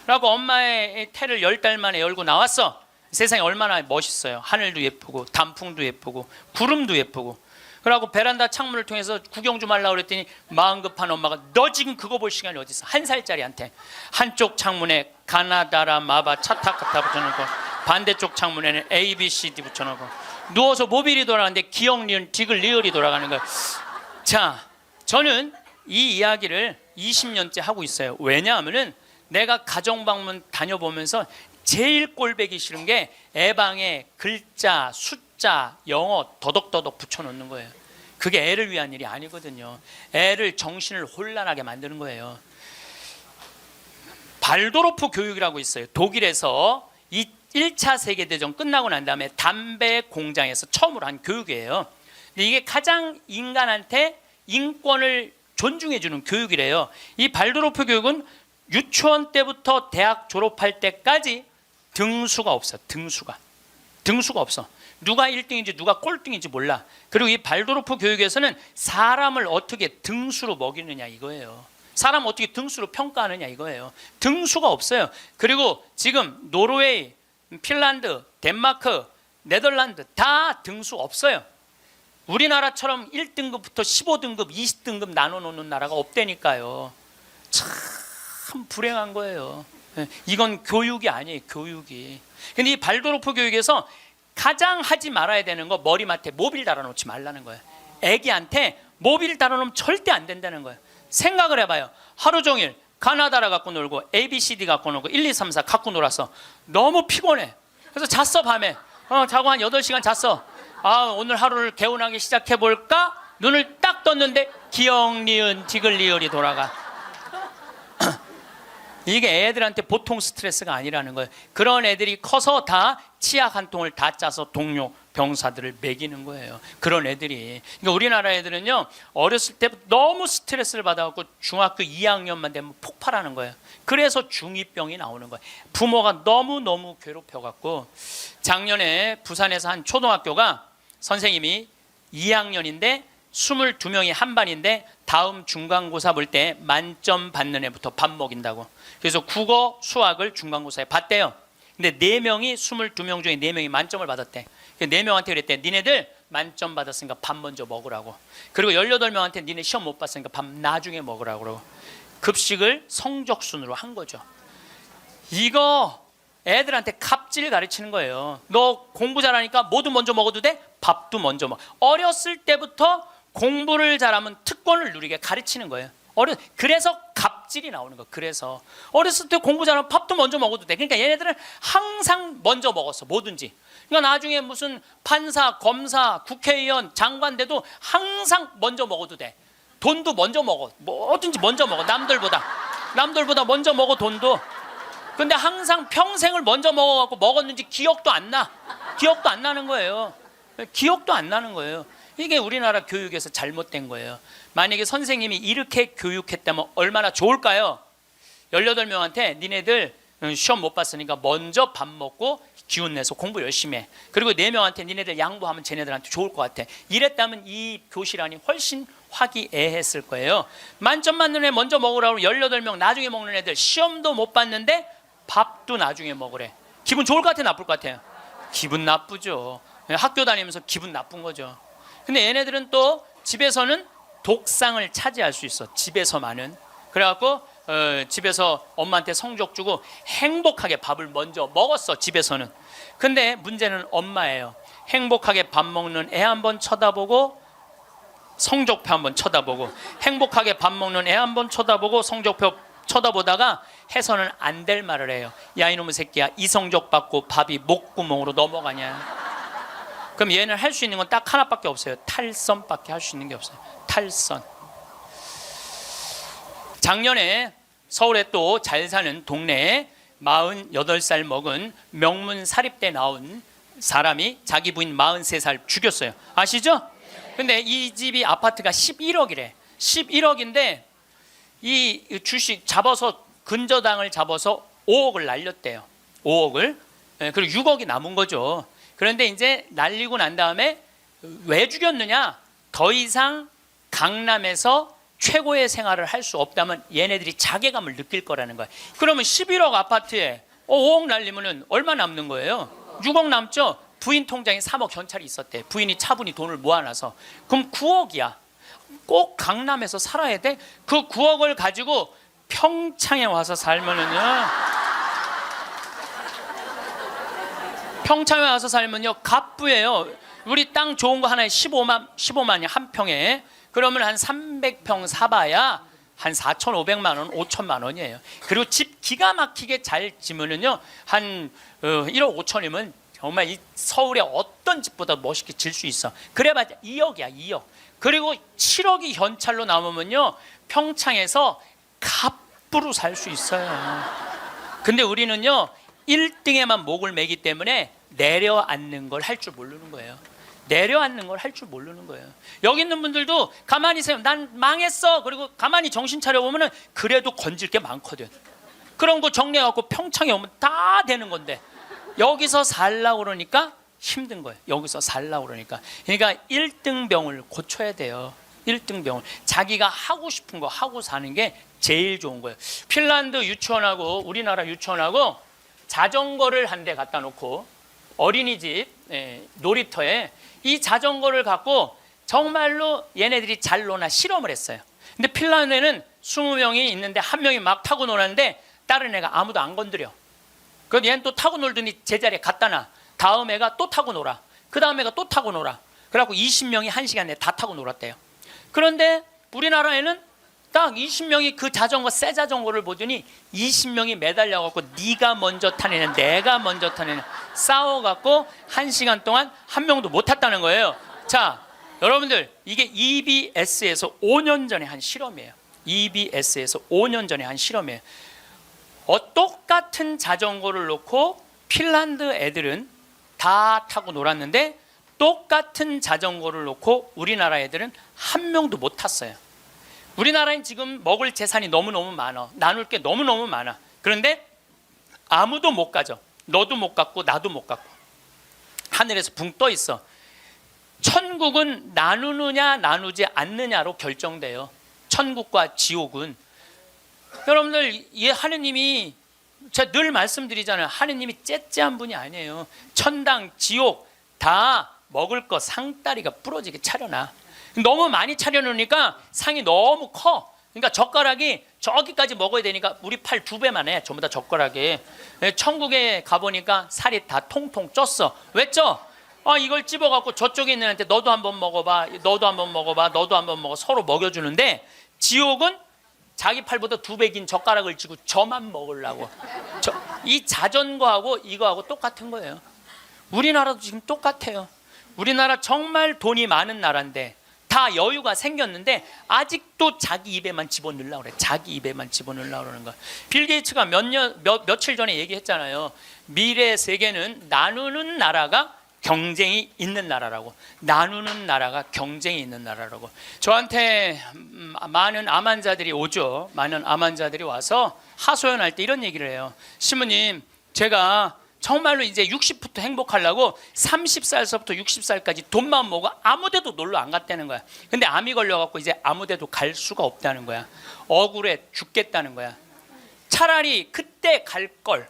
그래갖고 엄마의 태를 10달 만에 열고 나왔어. 세상이 얼마나 멋있어요. 하늘도 예쁘고 단풍도 예쁘고 구름도 예쁘고. 그러고 베란다 창문을 통해서 구경 좀 하려고 그랬더니 마음 급한 엄마가 너 지금 그거 볼 시간이 어디 있어. 1살짜리한테 한쪽 창문에 가나다라 마바 차타카타 붙여놓고 반대쪽 창문에는 A, B, C, D 붙여놓고 누워서 모빌이 돌아가는데 기억, 니은, 디귿, 리을이 돌아가는 거예요. 자, 저는 이 이야기를 20년째 하고 있어요. 왜냐하면은 내가 가정방문 다녀보면서 제일 꼴배기 싫은 게 애방에 글자, 숫자, 영어 더덕더덕 붙여놓는 거예요. 그게 애를 위한 일이 아니거든요. 애를 정신을 혼란하게 만드는 거예요. 발도르프 교육이라고 있어요. 독일에서 이 1차 세계대전 끝나고 난 다음에 담배 공장에서 처음으로 한 교육이에요. 근데 이게 가장 인간한테 인권을 존중해주는 교육이래요. 이 발도르프 교육은 유치원 때부터 대학 졸업할 때까지 등수가 없어. 등수가 없어. 누가 1등인지 누가 꼴등인지 몰라. 그리고 이 발도르프 교육에서는 사람을 어떻게 등수로 먹이느냐 이거예요. 사람 어떻게 등수로 평가하느냐 이거예요. 등수가 없어요. 그리고 지금 노르웨이, 핀란드, 덴마크, 네덜란드 다 등수 없어요. 우리나라처럼 1등급부터 15등급, 20등급 나눠놓는 나라가 없다니까요. 참 불행한 거예요. 이건 교육이 아니에요. 교육이. 근데 이 발도르프 교육에서 가장 하지 말아야 되는 거 머리맡에 모빌 달아놓지 말라는 거예요. 애기한테 모빌 달아놓으면 절대 안 된다는 거예요. 생각을 해봐요. 하루 종일 가나다라 갖고 놀고 ABCD 갖고 놀고 1, 2, 3, 4 갖고 놀아서 너무 피곤해. 그래서 잤어. 밤에 자고 한 8시간 잤어. 오늘 하루를 개운하게 시작해볼까? 눈을 딱 떴는데 기억, 니은, 디귿, 리을이 돌아가. 이게 애들한테 보통 스트레스가 아니라는 거예요. 그런 애들이 커서 다 치약 한 통을 다 짜서 동료 병사들을 먹이는 거예요. 그런 애들이. 그러니까 우리나라 애들은요, 어렸을 때부터 너무 스트레스를 받아갖고 중학교 2학년만 되면 폭발하는 거예요. 그래서 중2병이 나오는 거예요. 부모가 너무너무 괴롭혀갖고. 작년에 부산에서 한 초등학교가 선생님이 2학년인데 22명이 한 반인데 다음 중간고사 볼 때 만점 받는 애부터 밥 먹인다고. 그래서 국어, 수학을 중간고사에 봤대요. 근데 4명이 22명 중에 4명이 만점을 받았대. 4명한테 그랬대. 니네들 만점 받았으니까 밥 먼저 먹으라고. 그리고 18명한테 니네 시험 못 봤으니까 밥 나중에 먹으라고. 그러고 급식을 성적순으로 한 거죠. 이거 애들한테 갑질 가르치는 거예요. 너 공부 잘하니까 뭐도 먼저 먹어도 돼? 밥도 먼저 먹어. 어렸을 때부터 공부를 잘하면 특권을 누리게 가르치는 거예요. 그래서 갑질이 나오는 거예요. 그래서 어렸을 때 공부 잘하면 밥도 먼저 먹어도 돼. 그러니까 얘네들은 항상 먼저 먹었어. 뭐든지. 그러니까 나중에 무슨 판사, 검사, 국회의원, 장관 돼도 항상 먼저 먹어도 돼. 돈도 먼저 먹어. 뭐든지 먼저 먹어. 남들보다 먼저 먹어. 돈도. 근데 항상 평생을 먼저 먹어갖고 먹었는지 기억도 안 나는 거예요. 기억도 안 나는 거예요. 이게 우리나라 교육에서 잘못된 거예요. 만약에 선생님이 이렇게 교육했다면 얼마나 좋을까요? 18명한테 니네들 시험 못 봤으니까 먼저 밥 먹고 기운내서 공부 열심히 해. 그리고 4명한테 니네들 양보하면 쟤네들한테 좋을 것 같아. 이랬다면 이 교실 안이 훨씬 화기애애했을 거예요. 만점 맞는 애 먼저 먹으라고 18명 나중에 먹는 애들 시험도 못 봤는데 밥도 나중에 먹으래. 기분 좋을 것 같아요? 나쁠 것 같아요? 기분 나쁘죠. 학교 다니면서 기분 나쁜 거죠. 근데 얘네들은 또 집에서는 독상을 차지할 수 있어. 집에서만은. 그래갖고 집에서 엄마한테 성적 주고 행복하게 밥을 먼저 먹었어. 집에서는. 근데 문제는 엄마예요. 행복하게 밥 먹는 애 한번 쳐다보고 성적표 한번 쳐다보고 행복하게 밥 먹는 애 한번 쳐다보고 성적표 쳐다보다가 해서는 안 될 말을 해요. 야 이놈의 새끼야, 이 성적 받고 밥이 목구멍으로 넘어가냐. 그럼 얘는 할 수 있는 건 딱 하나밖에 없어요. 탈선밖에 할 수 있는 게 없어요. 탈선. 작년에 서울에 또 잘 사는 동네에 48살 먹은 명문 사립대 나온 사람이 자기 부인 43살 죽였어요. 아시죠? 근데 이 집이 아파트가 11억이래. 11억인데 이 주식 잡아서 근저당을 잡아서 5억을 날렸대요. 5억을. 그리고 6억이 남은 거죠. 그런데 이제 날리고 난 다음에 왜 죽였느냐? 더 이상 강남에서 최고의 생활을 할 수 없다면 얘네들이 자괴감을 느낄 거라는 거예요. 그러면 11억 아파트에 5억 날리면 얼마 남는 거예요? 6억 남죠? 부인 통장에 3억 현찰이 있었대. 부인이 차분히 돈을 모아놔서. 그럼 9억이야. 꼭 강남에서 살아야 돼? 그 9억을 가지고 평창에 와서 살면은요. 평창에 와서 살면요 갑부예요. 우리 땅 좋은 거 하나에 15만이 한 평에. 그러면 한 300평 사봐야 한 4,500만 원, 5천만 원이에요. 그리고 집 기가 막히게 잘 지면은요 한 1억 5천이면 정말 이 서울의 어떤 집보다 멋있게 질 수 있어. 그래봤자 2억이야 2억. 그리고 7억이 현찰로 남으면요 평창에서 갑부로 살 수 있어요. 근데 우리는요 1등에만 목을 매기 때문에 내려앉는 걸 할 줄 모르는 거예요. 내려앉는 걸 할 줄 모르는 거예요. 여기 있는 분들도 가만히 있어요. 난 망했어. 그리고 가만히 정신 차려보면 그래도 건질 게 많거든. 그런 거 정리해갖고 평창에 오면 다 되는 건데 여기서 살라고 그러니까 힘든 거예요. 여기서 살라고 그러니까. 그러니까 1등병을 고쳐야 돼요. 1등병을. 자기가 하고 싶은 거 하고 사는 게 제일 좋은 거예요. 핀란드 유치원하고 우리나라 유치원하고 자전거를 한 대 갖다 놓고 어린이집 놀이터에 이 자전거를 갖고 정말로 얘네들이 잘 노나 실험을 했어요. 근데 핀란드에는 20명이 있는데 한 명이 막 타고 노는데 다른 애가 아무도 안 건드려. 그럼 얘는 또 타고 놀더니 제자리에 갖다 놔. 다음 애가 또 타고 놀아. 그 다음 애가 또 타고 놀아. 그래갖고 20명이 1시간 내에 다 타고 놀았대요. 그런데 우리나라에는 딱 20명이 그 자전거 새 자전거를 보더니 20명이 매달려갖고 네가 먼저 타느냐 내가 먼저 타느냐 싸워갖고 1시간 동안 한 명도 못 탔다는 거예요. 자 여러분들 이게 EBS에서 5년 전에 한 실험이에요. EBS에서 5년 전에 한 실험이에요. 똑같은 자전거를 놓고 핀란드 애들은 다 타고 놀았는데 똑같은 자전거를 놓고 우리나라 애들은 한 명도 못 탔어요. 우리나라엔 지금 먹을 재산이 너무너무 많아. 나눌 게 너무너무 많아. 그런데 아무도 못 가져. 너도 못 갔고 나도 못 갔고. 하늘에서 붕 떠 있어. 천국은 나누느냐 나누지 않느냐로 결정돼요. 천국과 지옥은. 여러분들 이 하느님이 제가 늘 말씀드리잖아요. 하느님이 째째한 분이 아니에요. 천당 지옥 다 먹을 거 상다리가 부러지게 차려놔. 너무 많이 차려놓으니까 상이 너무 커. 그러니까 젓가락이 저기까지 먹어야 되니까 우리 팔 2배만 해. 전부 다 젓가락이. 천국에 가보니까 살이 다 통통 쪘어. 왜 쪄? 이걸 찝어갖고 저쪽에 있는 애한테 너도 한번 먹어봐. 너도 한번 먹어봐. 너도 한번 먹어. 서로 먹여주는데 지옥은 자기 팔보다 2배 긴 젓가락을 쥐고 저만 먹으려고. 이 자전거하고 이거하고 똑같은 거예요. 우리나라도 지금 똑같아요. 우리나라 정말 돈이 많은 나라인데 다 여유가 생겼는데 아직도 자기 입에만 집어넣으려고 그래. 자기 입에만 집어넣으려고 그러는 거야. 빌 게이츠가 며칠 전에 얘기했잖아요. 미래 세계는 나누는 나라가 경쟁이 있는 나라라고. 나누는 나라가 경쟁이 있는 나라라고. 저한테 많은 암 환자들이 오죠. 많은 암 환자들이 와서 하소연할 때 이런 얘기를 해요. 신부님, 제가 정말로 이제 60부터 행복하려고 30살서부터 60살까지 돈만 모으고 아무데도 놀러 안 갔다는 거야. 근데 암이 걸려갖고 이제 아무데도 갈 수가 없다는 거야. 억울해 죽겠다는 거야. 차라리 그때 갈 걸.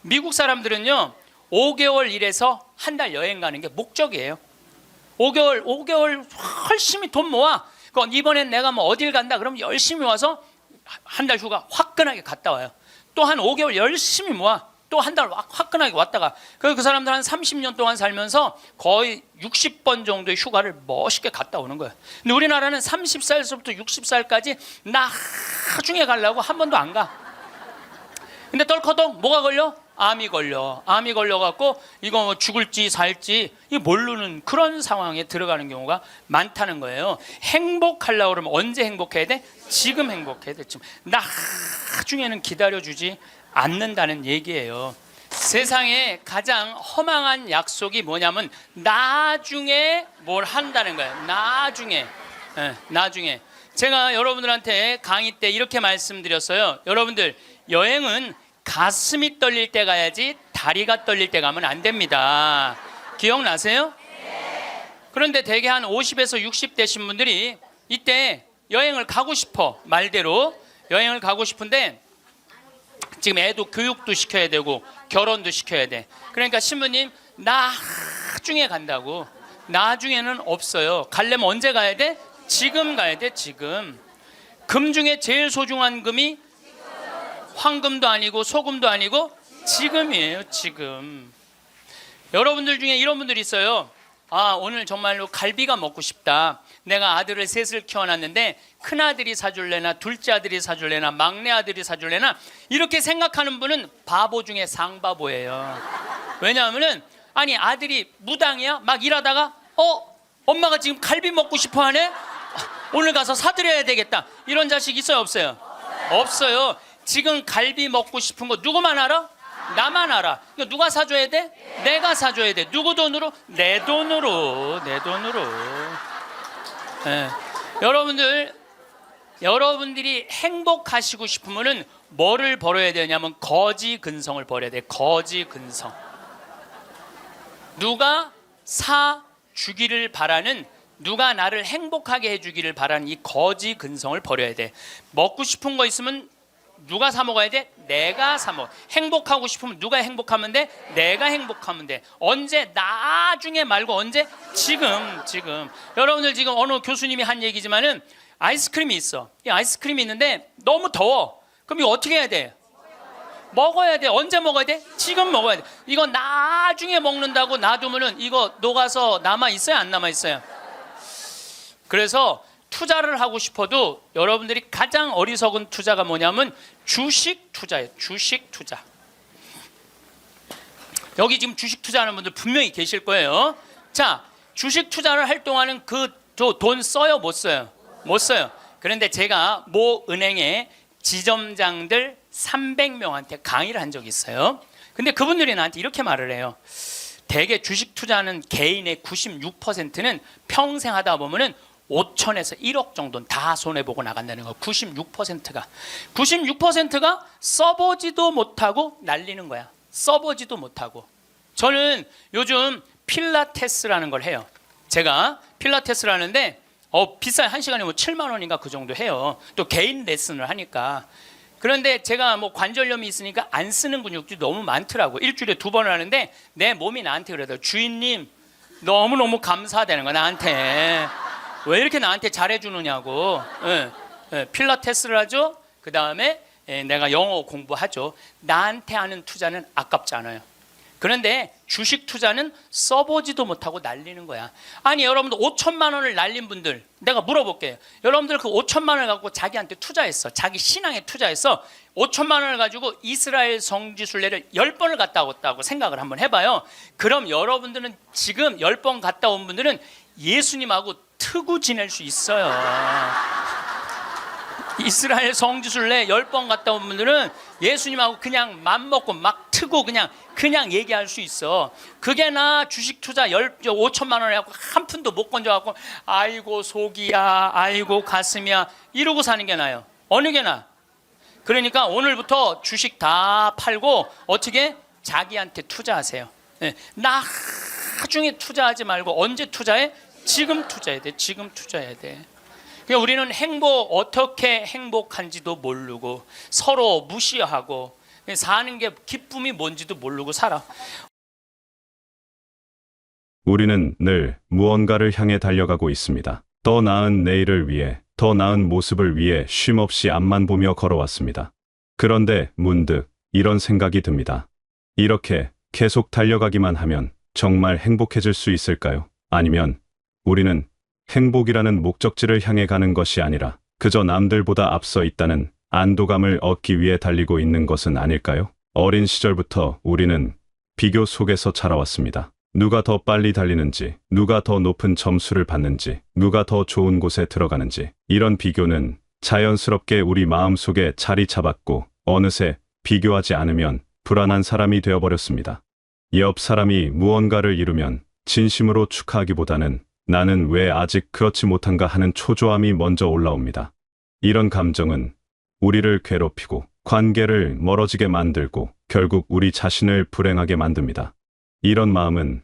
미국 사람들은요 5개월 일해서 한 달 여행 가는 게 목적이에요. 5개월 열심히 돈 모아. 그건 이번엔 내가 뭐 어딜 간다 그러면 열심히 와서 한 달 휴가 화끈하게 갔다 와요. 또 한 5개월 열심히 모아. 또 한 달 화끈하게 왔다가 그 사람들 한 30년 동안 살면서 거의 60번 정도의 휴가를 멋있게 갔다 오는 거예요. 근데 우리나라는 30살부터 60살까지 나중에 가려고 한 번도 안 가. 근데 떨커덕 뭐가 걸려? 암이 걸려갖고 이거 뭐 죽을지 살지 이 모르는 그런 상황에 들어가는 경우가 많다는 거예요. 행복하려고 그러면 언제 행복해야 돼? 지금 행복해야 돼. 지금. 나중에는 기다려주지 않는다는 얘기예요. 세상에 가장 허망한 약속이 뭐냐면 나중에 뭘 한다는 거예요. 나중에. 제가 여러분들한테 강의 때 이렇게 말씀드렸어요. 여러분들 여행은 가슴이 떨릴 때 가야지 다리가 떨릴 때 가면 안 됩니다. 기억나세요? 그런데 대개 한 50에서 60 되신 분들이 이때 여행을 가고 싶어. 말대로 여행을 가고 싶은데 지금 애도 교육도 시켜야 되고 결혼도 시켜야 돼. 그러니까 신부님 나중에 간다고. 나중에는 없어요. 가려면 언제 가야 돼? 지금 가야 돼. 지금. 금 중에 제일 소중한 금이 황금도 아니고 소금도 아니고 지금이에요, 지금. 여러분들 중에 이런 분들이 있어요. 아, 오늘 정말로 갈비가 먹고 싶다. 내가 아들을 셋을 키워놨는데 큰아들이 사줄래나 둘째 아들이 사줄래나 막내 아들이 사줄래나 이렇게 생각하는 분은 바보 중에 상바보예요. 왜냐하면은 아니 아들이 무당이야? 막 일하다가 엄마가 지금 갈비 먹고 싶어 하네? 오늘 가서 사드려야 되겠다. 이런 자식 있어요, 없어요? 없어요. 지금 갈비 먹고 싶은 거 누구만 알아? 나만 알아. 이거 누가 사줘야 돼? 내가 사줘야 돼. 누구 돈으로? 내 돈으로. 내 돈으로. 네. 여러분들이 행복하시고 싶으면은 뭐를 벌어야 되냐면 거지 근성을 벌여야 돼. 거지 근성. 누가 사 주기를 바라는, 누가 나를 행복하게 해주기를 바라는 이 거지 근성을 버려야 돼. 먹고 싶은 거 있으면 누가 사 먹어야 돼? 내가 사 먹어. 행복하고 싶으면 누가 행복하면 돼? 내가 행복하면 돼. 언제? 나중에 말고 언제? 지금. 여러분들 지금 어느 교수님이 한 얘기지만은 아이스크림이 있어. 이 아이스크림이 있는데 너무 더워. 그럼 이거 어떻게 해야 돼? 먹어야 돼. 언제 먹어야 돼? 지금 먹어야 돼. 이거 나중에 먹는다고 놔두면은 이거 녹아서 남아 있어요? 안 남아 있어요? 그래서 투자를 하고 싶어도 여러분들이 가장 어리석은 투자가 뭐냐면 주식 투자예요. 주식 투자. 여기 지금 주식 투자하는 분들 분명히 계실 거예요. 자, 주식 투자를 할 동안은 그 돈 써요? 못 써요? 못 써요. 그런데 제가 모 은행의 지점장들 300명한테 강의를 한 적이 있어요. 근데 그분들이 나한테 이렇게 말을 해요. 대개 주식 투자하는 개인의 96%는 평생 하다 보면은 5천에서 1억 정도는 다 손해보고 나간다는 거. 96%가 써보지도 못하고 날리는 거야. 써보지도 못하고. 저는 요즘 필라테스라는 걸 해요. 제가 필라테스를 하는데 비싸요. 1시간에 뭐 7만 원인가 그 정도 해요. 또 개인 레슨을 하니까. 그런데 제가 뭐 관절염이 있으니까 안 쓰는 근육들이 너무 많더라고. 일주일에 2번을 하는데 내 몸이 나한테 그러더라고. 주인님 너무너무 감사하다는 거야, 나한테. 왜 이렇게 나한테 잘해주느냐고. 필라테스를 하죠. 그 다음에 내가 영어 공부하죠. 나한테 하는 투자는 아깝지 않아요. 그런데 주식 투자는 써보지도 못하고 날리는 거야. 아니 여러분들 5천만 원을 날린 분들 내가 물어볼게요. 여러분들 그 5천만 원을 갖고 자기한테 투자했어. 자기 신앙에 투자해서 5천만 원을 가지고 이스라엘 성지순례를 10번을 갔다 왔다고 생각을 한번 해봐요. 그럼 여러분들은 지금 10번 갔다 온 분들은 예수님하고 트고 지낼 수 있어요. 이스라엘 성지순례 10번 갔다 온 분들은 예수님하고 그냥 맘먹고 막 트고 그냥 얘기할 수 있어. 그게 나 주식 투자 5천만 원에 갖고 한 푼도 못 건져갖고 아이고 속이야, 아이고 가슴이야 이러고 사는 게 나아요. 어느 게 나아? 그러니까 오늘부터 주식 다 팔고 어떻게? 자기한테 투자하세요. 나중에 투자하지 말고 언제 투자해? 지금 투자해야 돼. 지금 투자해야 돼. 그러니까 우리는 어떻게 행복한지도 모르고 서로 무시하고 사는 게 기쁨이 뭔지도 모르고 살아. 우리는 늘 무언가를 향해 달려가고 있습니다. 더 나은 내일을 위해, 더 나은 모습을 위해 쉼없이 앞만 보며 걸어왔습니다. 그런데 문득 이런 생각이 듭니다. 이렇게 계속 달려가기만 하면 정말 행복해질 수 있을까요? 아니면 우리는 행복이라는 목적지를 향해 가는 것이 아니라 그저 남들보다 앞서 있다는 안도감을 얻기 위해 달리고 있는 것은 아닐까요? 어린 시절부터 우리는 비교 속에서 자라왔습니다. 누가 더 빨리 달리는지, 누가 더 높은 점수를 받는지, 누가 더 좋은 곳에 들어가는지, 이런 비교는 자연스럽게 우리 마음속에 자리 잡았고 어느새 비교하지 않으면 불안한 사람이 되어버렸습니다. 옆 사람이 무언가를 이루면 진심으로 축하하기보다는 나는 왜 아직 그렇지 못한가 하는 초조함이 먼저 올라옵니다. 이런 감정은 우리를 괴롭히고 관계를 멀어지게 만들고 결국 우리 자신을 불행하게 만듭니다. 이런 마음은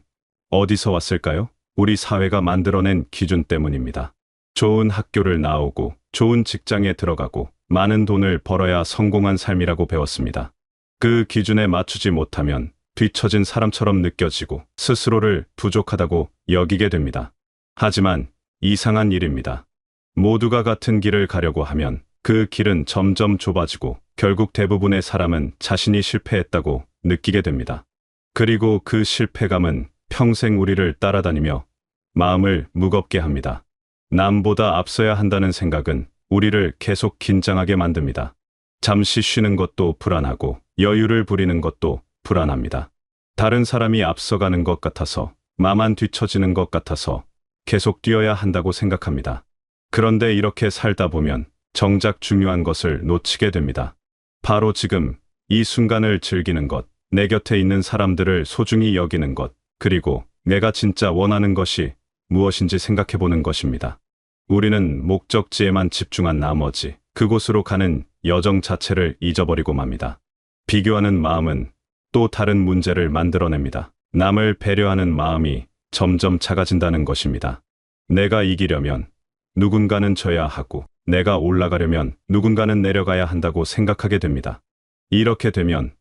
어디서 왔을까요? 우리 사회가 만들어낸 기준 때문입니다. 좋은 학교를 나오고 좋은 직장에 들어가고 많은 돈을 벌어야 성공한 삶이라고 배웠습니다. 그 기준에 맞추지 못하면 뒤처진 사람처럼 느껴지고 스스로를 부족하다고 여기게 됩니다. 하지만 이상한 일입니다. 모두가 같은 길을 가려고 하면 그 길은 점점 좁아지고 결국 대부분의 사람은 자신이 실패했다고 느끼게 됩니다. 그리고 그 실패감은 평생 우리를 따라다니며 마음을 무겁게 합니다. 남보다 앞서야 한다는 생각은 우리를 계속 긴장하게 만듭니다. 잠시 쉬는 것도 불안하고 여유를 부리는 것도 불안합니다. 다른 사람이 앞서가는 것 같아서, 나만 뒤처지는 것 같아서 계속 뛰어야 한다고 생각합니다. 그런데 이렇게 살다 보면 정작 중요한 것을 놓치게 됩니다. 바로 지금 이 순간을 즐기는 것, 내 곁에 있는 사람들을 소중히 여기는 것, 그리고 내가 진짜 원하는 것이 무엇인지 생각해 보는 것입니다. 우리는 목적지에만 집중한 나머지 그곳으로 가는 여정 자체를 잊어버리고 맙니다. 비교하는 마음은 또 다른 문제를 만들어냅니다. 남을 배려하는 마음이 점점 작아진다는 것입니다. 내가 이기려면 누군가는 져야 하고, 내가 올라가려면 누군가는 내려가야 한다고 생각하게 됩니다. 이렇게 되면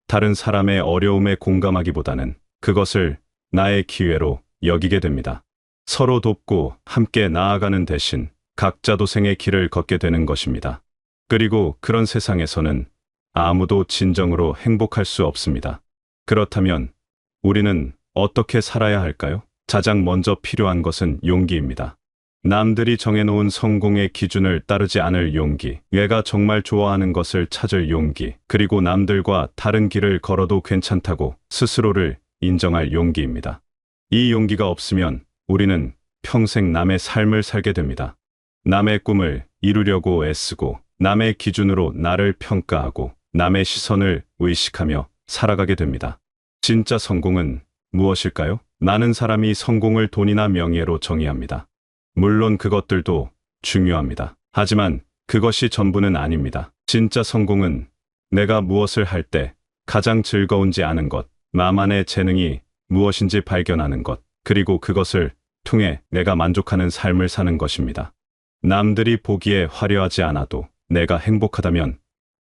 다른 사람의 어려움에 공감하기보다는 그것을 나의 기회로 여기게 됩니다. 서로 돕고 함께 나아가는 대신 각자 도생의 길을 걷게 되는 것입니다. 그리고 그런 세상에서는 아무도 진정으로 행복할 수 없습니다. 그렇다면 우리는 어떻게 살아야 할까요? 가장 먼저 필요한 것은 용기입니다. 남들이 정해놓은 성공의 기준을 따르지 않을 용기, 내가 정말 좋아하는 것을 찾을 용기, 그리고 남들과 다른 길을 걸어도 괜찮다고 스스로를 인정할 용기입니다. 이 용기가 없으면 우리는 평생 남의 삶을 살게 됩니다. 남의 꿈을 이루려고 애쓰고, 남의 기준으로 나를 평가하고, 남의 시선을 의식하며 살아가게 됩니다. 진짜 성공은 무엇일까요? 많은 사람이 성공을 돈이나 명예로 정의합니다. 물론 그것들도 중요합니다. 하지만 그것이 전부는 아닙니다. 진짜 성공은 내가 무엇을 할 때 가장 즐거운지 아는 것, 나만의 재능이 무엇인지 발견하는 것, 그리고 그것을 통해 내가 만족하는 삶을 사는 것입니다. 남들이 보기에 화려하지 않아도 내가 행복하다면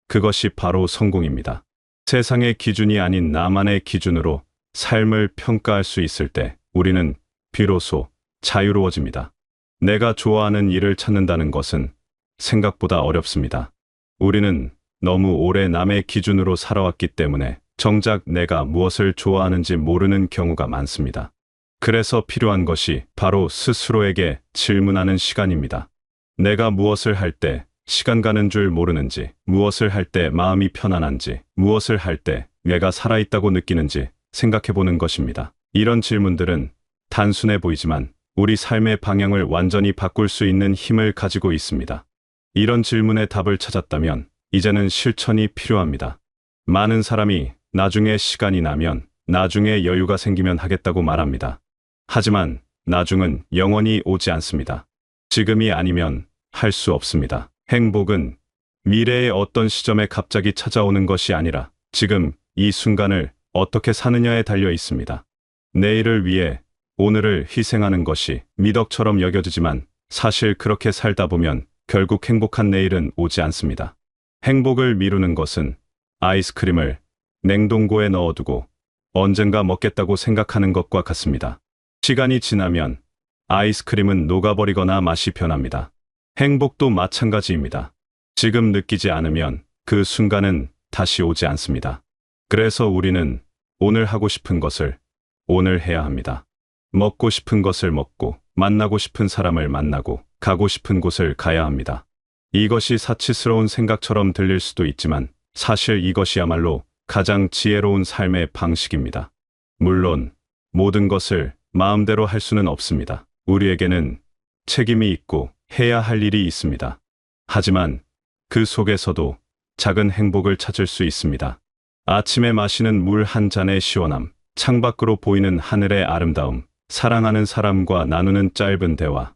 그것이 바로 성공입니다. 세상의 기준이 아닌 나만의 기준으로 삶을 평가할 수 있을 때 우리는 비로소 자유로워집니다. 내가 좋아하는 일을 찾는다는 것은 생각보다 어렵습니다. 우리는 너무 오래 남의 기준으로 살아왔기 때문에 정작 내가 무엇을 좋아하는지 모르는 경우가 많습니다. 그래서 필요한 것이 바로 스스로에게 질문하는 시간입니다. 내가 무엇을 할 때 시간 가는 줄 모르는지, 무엇을 할 때 마음이 편안한지, 무엇을 할 때 내가 살아있다고 느끼는지 생각해 보는 것입니다. 이런 질문들은 단순해 보이지만 우리 삶의 방향을 완전히 바꿀 수 있는 힘을 가지고 있습니다. 이런 질문에 답을 찾았다면 이제는 실천이 필요합니다. 많은 사람이 나중에 시간이 나면, 나중에 여유가 생기면 하겠다고 말합니다. 하지만 나중은 영원히 오지 않습니다. 지금이 아니면 할 수 없습니다. 행복은 미래의 어떤 시점에 갑자기 찾아오는 것이 아니라 지금 이 순간을 어떻게 사느냐에 달려 있습니다. 내일을 위해 오늘을 희생하는 것이 미덕처럼 여겨지지만 사실 그렇게 살다 보면 결국 행복한 내일은 오지 않습니다. 행복을 미루는 것은 아이스크림을 냉동고에 넣어두고 언젠가 먹겠다고 생각하는 것과 같습니다. 시간이 지나면 아이스크림은 녹아버리거나 맛이 변합니다. 행복도 마찬가지입니다. 지금 느끼지 않으면 그 순간은 다시 오지 않습니다. 그래서 우리는 오늘 하고 싶은 것을 오늘 해야 합니다. 먹고 싶은 것을 먹고, 만나고 싶은 사람을 만나고, 가고 싶은 곳을 가야 합니다. 이것이 사치스러운 생각처럼 들릴 수도 있지만 사실 이것이야말로 가장 지혜로운 삶의 방식입니다. 물론 모든 것을 마음대로 할 수는 없습니다. 우리에게는 책임이 있고 해야 할 일이 있습니다. 하지만 그 속에서도 작은 행복을 찾을 수 있습니다. 아침에 마시는 물 한 잔의 시원함, 창밖으로 보이는 하늘의 아름다움, 사랑하는 사람과 나누는 짧은 대화.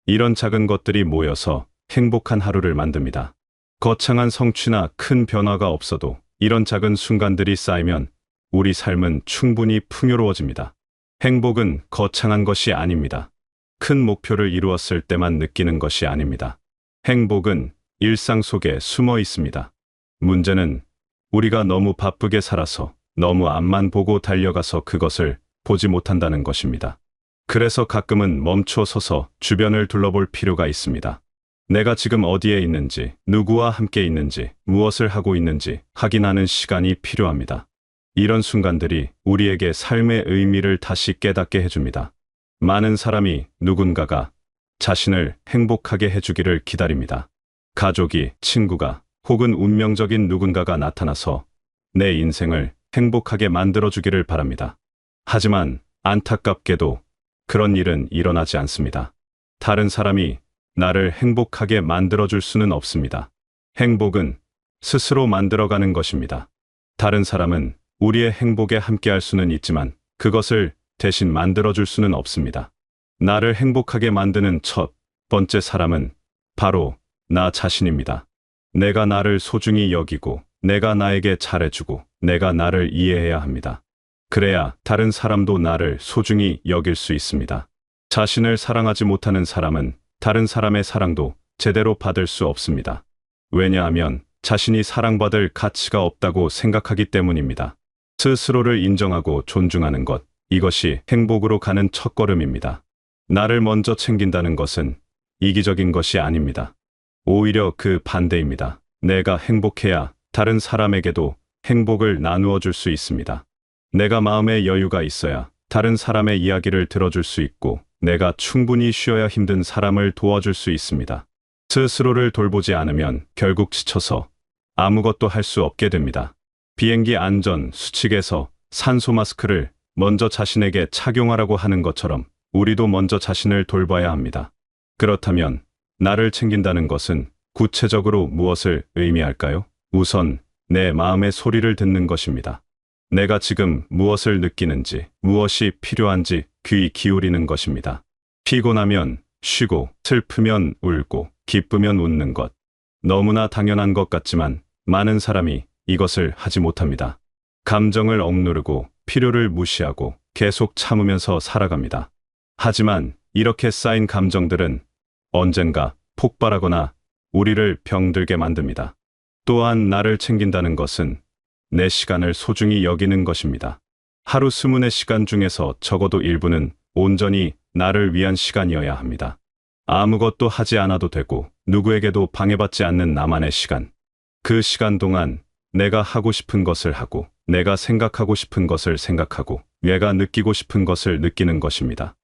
이런 작은 것들이 모여서 행복한 하루를 만듭니다. 거창한 성취나 큰 변화가 없어도 이런 작은 순간들이 쌓이면 우리 삶은 충분히 풍요로워집니다. 행복은 거창한 것이 아닙니다. 큰 목표를 이루었을 때만 느끼는 것이 아닙니다. 행복은 일상 속에 숨어 있습니다. 문제는 우리가 너무 바쁘게 살아서, 너무 앞만 보고 달려가서 그것을 보지 못한다는 것입니다. 그래서 가끔은 멈춰 서서 주변을 둘러볼 필요가 있습니다. 내가 지금 어디에 있는지, 누구와 함께 있는지, 무엇을 하고 있는지 확인하는 시간이 필요합니다. 이런 순간들이 우리에게 삶의 의미를 다시 깨닫게 해줍니다. 많은 사람이 누군가가 자신을 행복하게 해주기를 기다립니다. 가족이, 친구가, 혹은 운명적인 누군가가 나타나서 내 인생을 행복하게 만들어주기를 바랍니다. 하지만 안타깝게도 그런 일은 일어나지 않습니다. 다른 사람이 나를 행복하게 만들어줄 수는 없습니다. 행복은 스스로 만들어가는 것입니다. 다른 사람은 우리의 행복에 함께할 수는 있지만 그것을 대신 만들어줄 수는 없습니다. 나를 행복하게 만드는 첫 번째 사람은 바로 나 자신입니다. 내가 나를 소중히 여기고, 내가 나에게 잘해주고, 내가 나를 이해해야 합니다. 그래야 다른 사람도 나를 소중히 여길 수 있습니다. 자신을 사랑하지 못하는 사람은 다른 사람의 사랑도 제대로 받을 수 없습니다. 왜냐하면 자신이 사랑받을 가치가 없다고 생각하기 때문입니다. 스스로를 인정하고 존중하는 것, 이것이 행복으로 가는 첫걸음입니다. 나를 먼저 챙긴다는 것은 이기적인 것이 아닙니다. 오히려 그 반대입니다. 내가 행복해야 다른 사람에게도 행복을 나누어 줄 수 있습니다. 내가 마음의 여유가 있어야 다른 사람의 이야기를 들어줄 수 있고, 내가 충분히 쉬어야 힘든 사람을 도와줄 수 있습니다. 스스로를 돌보지 않으면 결국 지쳐서 아무것도 할 수 없게 됩니다. 비행기 안전 수칙에서 산소 마스크를 먼저 자신에게 착용하라고 하는 것처럼 우리도 먼저 자신을 돌봐야 합니다. 그렇다면 나를 챙긴다는 것은 구체적으로 무엇을 의미할까요? 우선 내 마음의 소리를 듣는 것입니다. 내가 지금 무엇을 느끼는지, 무엇이 필요한지 귀 기울이는 것입니다. 피곤하면 쉬고, 슬프면 울고, 기쁘면 웃는 것. 너무나 당연한 것 같지만 많은 사람이 이것을 하지 못합니다. 감정을 억누르고 필요를 무시하고 계속 참으면서 살아갑니다. 하지만 이렇게 쌓인 감정들은 언젠가 폭발하거나 우리를 병들게 만듭니다. 또한 나를 챙긴다는 것은 내 시간을 소중히 여기는 것입니다. 하루 24시간 중에서 적어도 일부는 온전히 나를 위한 시간이어야 합니다. 아무것도 하지 않아도 되고 누구에게도 방해받지 않는 나만의 시간. 그 시간 동안 내가 하고 싶은 것을 하고, 내가 생각하고 싶은 것을 생각하고, 내가 느끼고 싶은 것을 느끼는 것입니다.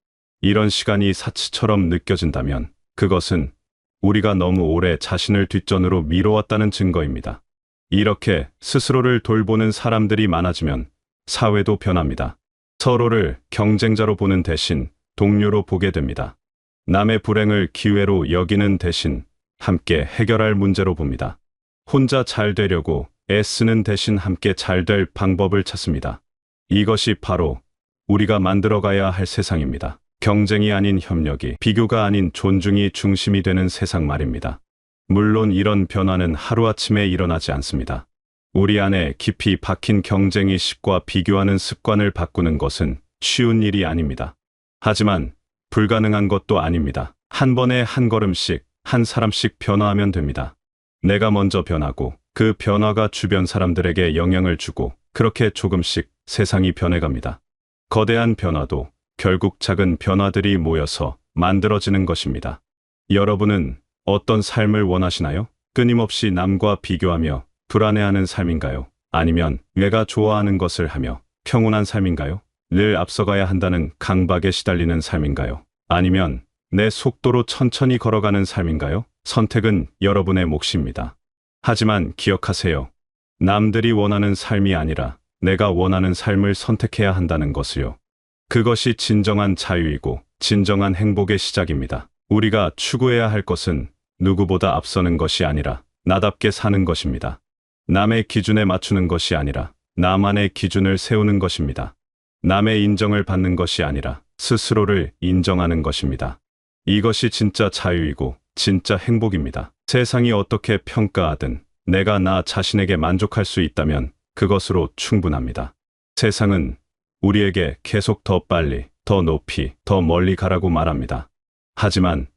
이런 시간이 사치처럼 느껴진다면 그것은 우리가 너무 오래 자신을 뒷전으로 미뤄왔다는 증거입니다. 이렇게 스스로를 돌보는 사람들이 많아지면 사회도 변합니다. 서로를 경쟁자로 보는 대신 동료로 보게 됩니다. 남의 불행을 기회로 여기는 대신 함께 해결할 문제로 봅니다. 혼자 잘 되려고 애쓰는 대신 함께 잘 될 방법을 찾습니다. 이것이 바로 우리가 만들어가야 할 세상입니다. 경쟁이 아닌 협력이, 비교가 아닌 존중이 중심이 되는 세상 말입니다. 물론 이런 변화는 하루아침에 일어나지 않습니다. 우리 안에 깊이 박힌 경쟁의식과 비교하는 습관을 바꾸는 것은 쉬운 일이 아닙니다. 하지만 불가능한 것도 아닙니다. 한 번에 한 걸음씩, 한 사람씩 변화하면 됩니다. 내가 먼저 변하고 그 변화가 주변 사람들에게 영향을 주고, 그렇게 조금씩 세상이 변해갑니다. 거대한 변화도 결국 작은 변화들이 모여서 만들어지는 것입니다. 여러분은 어떤 삶을 원하시나요? 끊임없이 남과 비교하며 불안해하는 삶인가요? 아니면 내가 좋아하는 것을 하며 평온한 삶인가요? 늘 앞서가야 한다는 강박에 시달리는 삶인가요? 아니면 내 속도로 천천히 걸어가는 삶인가요? 선택은 여러분의 몫입니다. 하지만 기억하세요. 남들이 원하는 삶이 아니라 내가 원하는 삶을 선택해야 한다는 것을요. 그것이 진정한 자유이고 진정한 행복의 시작입니다. 우리가 추구해야 할 것은 누구보다 앞서는 것이 아니라 나답게 사는 것입니다. 남의 기준에 맞추는 것이 아니라 나만의 기준을 세우는 것입니다. 남의 인정을 받는 것이 아니라 스스로를 인정하는 것입니다. 이것이 진짜 자유이고 진짜 행복입니다. 세상이 어떻게 평가하든 내가 나 자신에게 만족할 수 있다면 그것으로 충분합니다. 세상은 우리에게 계속 더 빨리, 더 높이, 더 멀리 가라고 말합니다. 하지만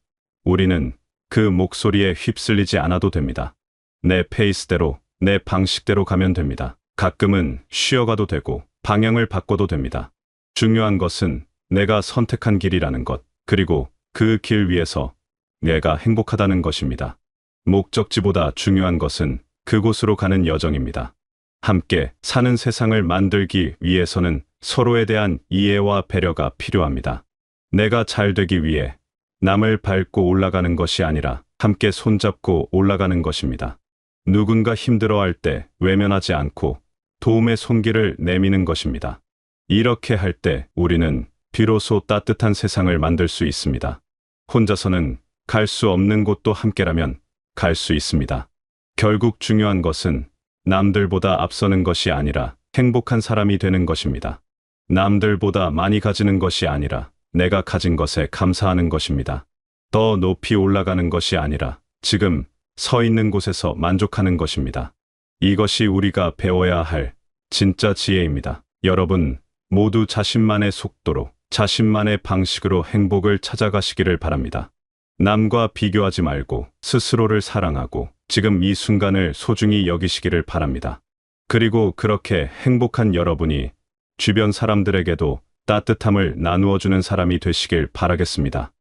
우리는 그 목소리에 휩쓸리지 않아도 됩니다. 내 페이스대로, 내 방식대로 가면 됩니다. 가끔은 쉬어가도 되고 방향을 바꿔도 됩니다. 중요한 것은 내가 선택한 길이라는 것, 그리고 그 길 위에서 내가 행복하다는 것입니다. 목적지보다 중요한 것은 그곳으로 가는 여정입니다. 함께 사는 세상을 만들기 위해서는 서로에 대한 이해와 배려가 필요합니다. 내가 잘 되기 위해 남을 밟고 올라가는 것이 아니라 함께 손잡고 올라가는 것입니다. 누군가 힘들어할 때 외면하지 않고 도움의 손길을 내미는 것입니다. 이렇게 할 때 우리는 비로소 따뜻한 세상을 만들 수 있습니다. 혼자서는 갈 수 없는 곳도 함께라면 갈 수 있습니다. 결국 중요한 것은 남들보다 앞서는 것이 아니라 행복한 사람이 되는 것입니다. 남들보다 많이 가지는 것이 아니라 내가 가진 것에 감사하는 것입니다. 더 높이 올라가는 것이 아니라 지금 서 있는 곳에서 만족하는 것입니다. 이것이 우리가 배워야 할 진짜 지혜입니다. 여러분 모두 자신만의 속도로, 자신만의 방식으로 행복을 찾아가시기를 바랍니다. 남과 비교하지 말고 스스로를 사랑하고 지금 이 순간을 소중히 여기시기를 바랍니다. 그리고 그렇게 행복한 여러분이 주변 사람들에게도 따뜻함을 나누어주는 사람이 되시길 바라겠습니다.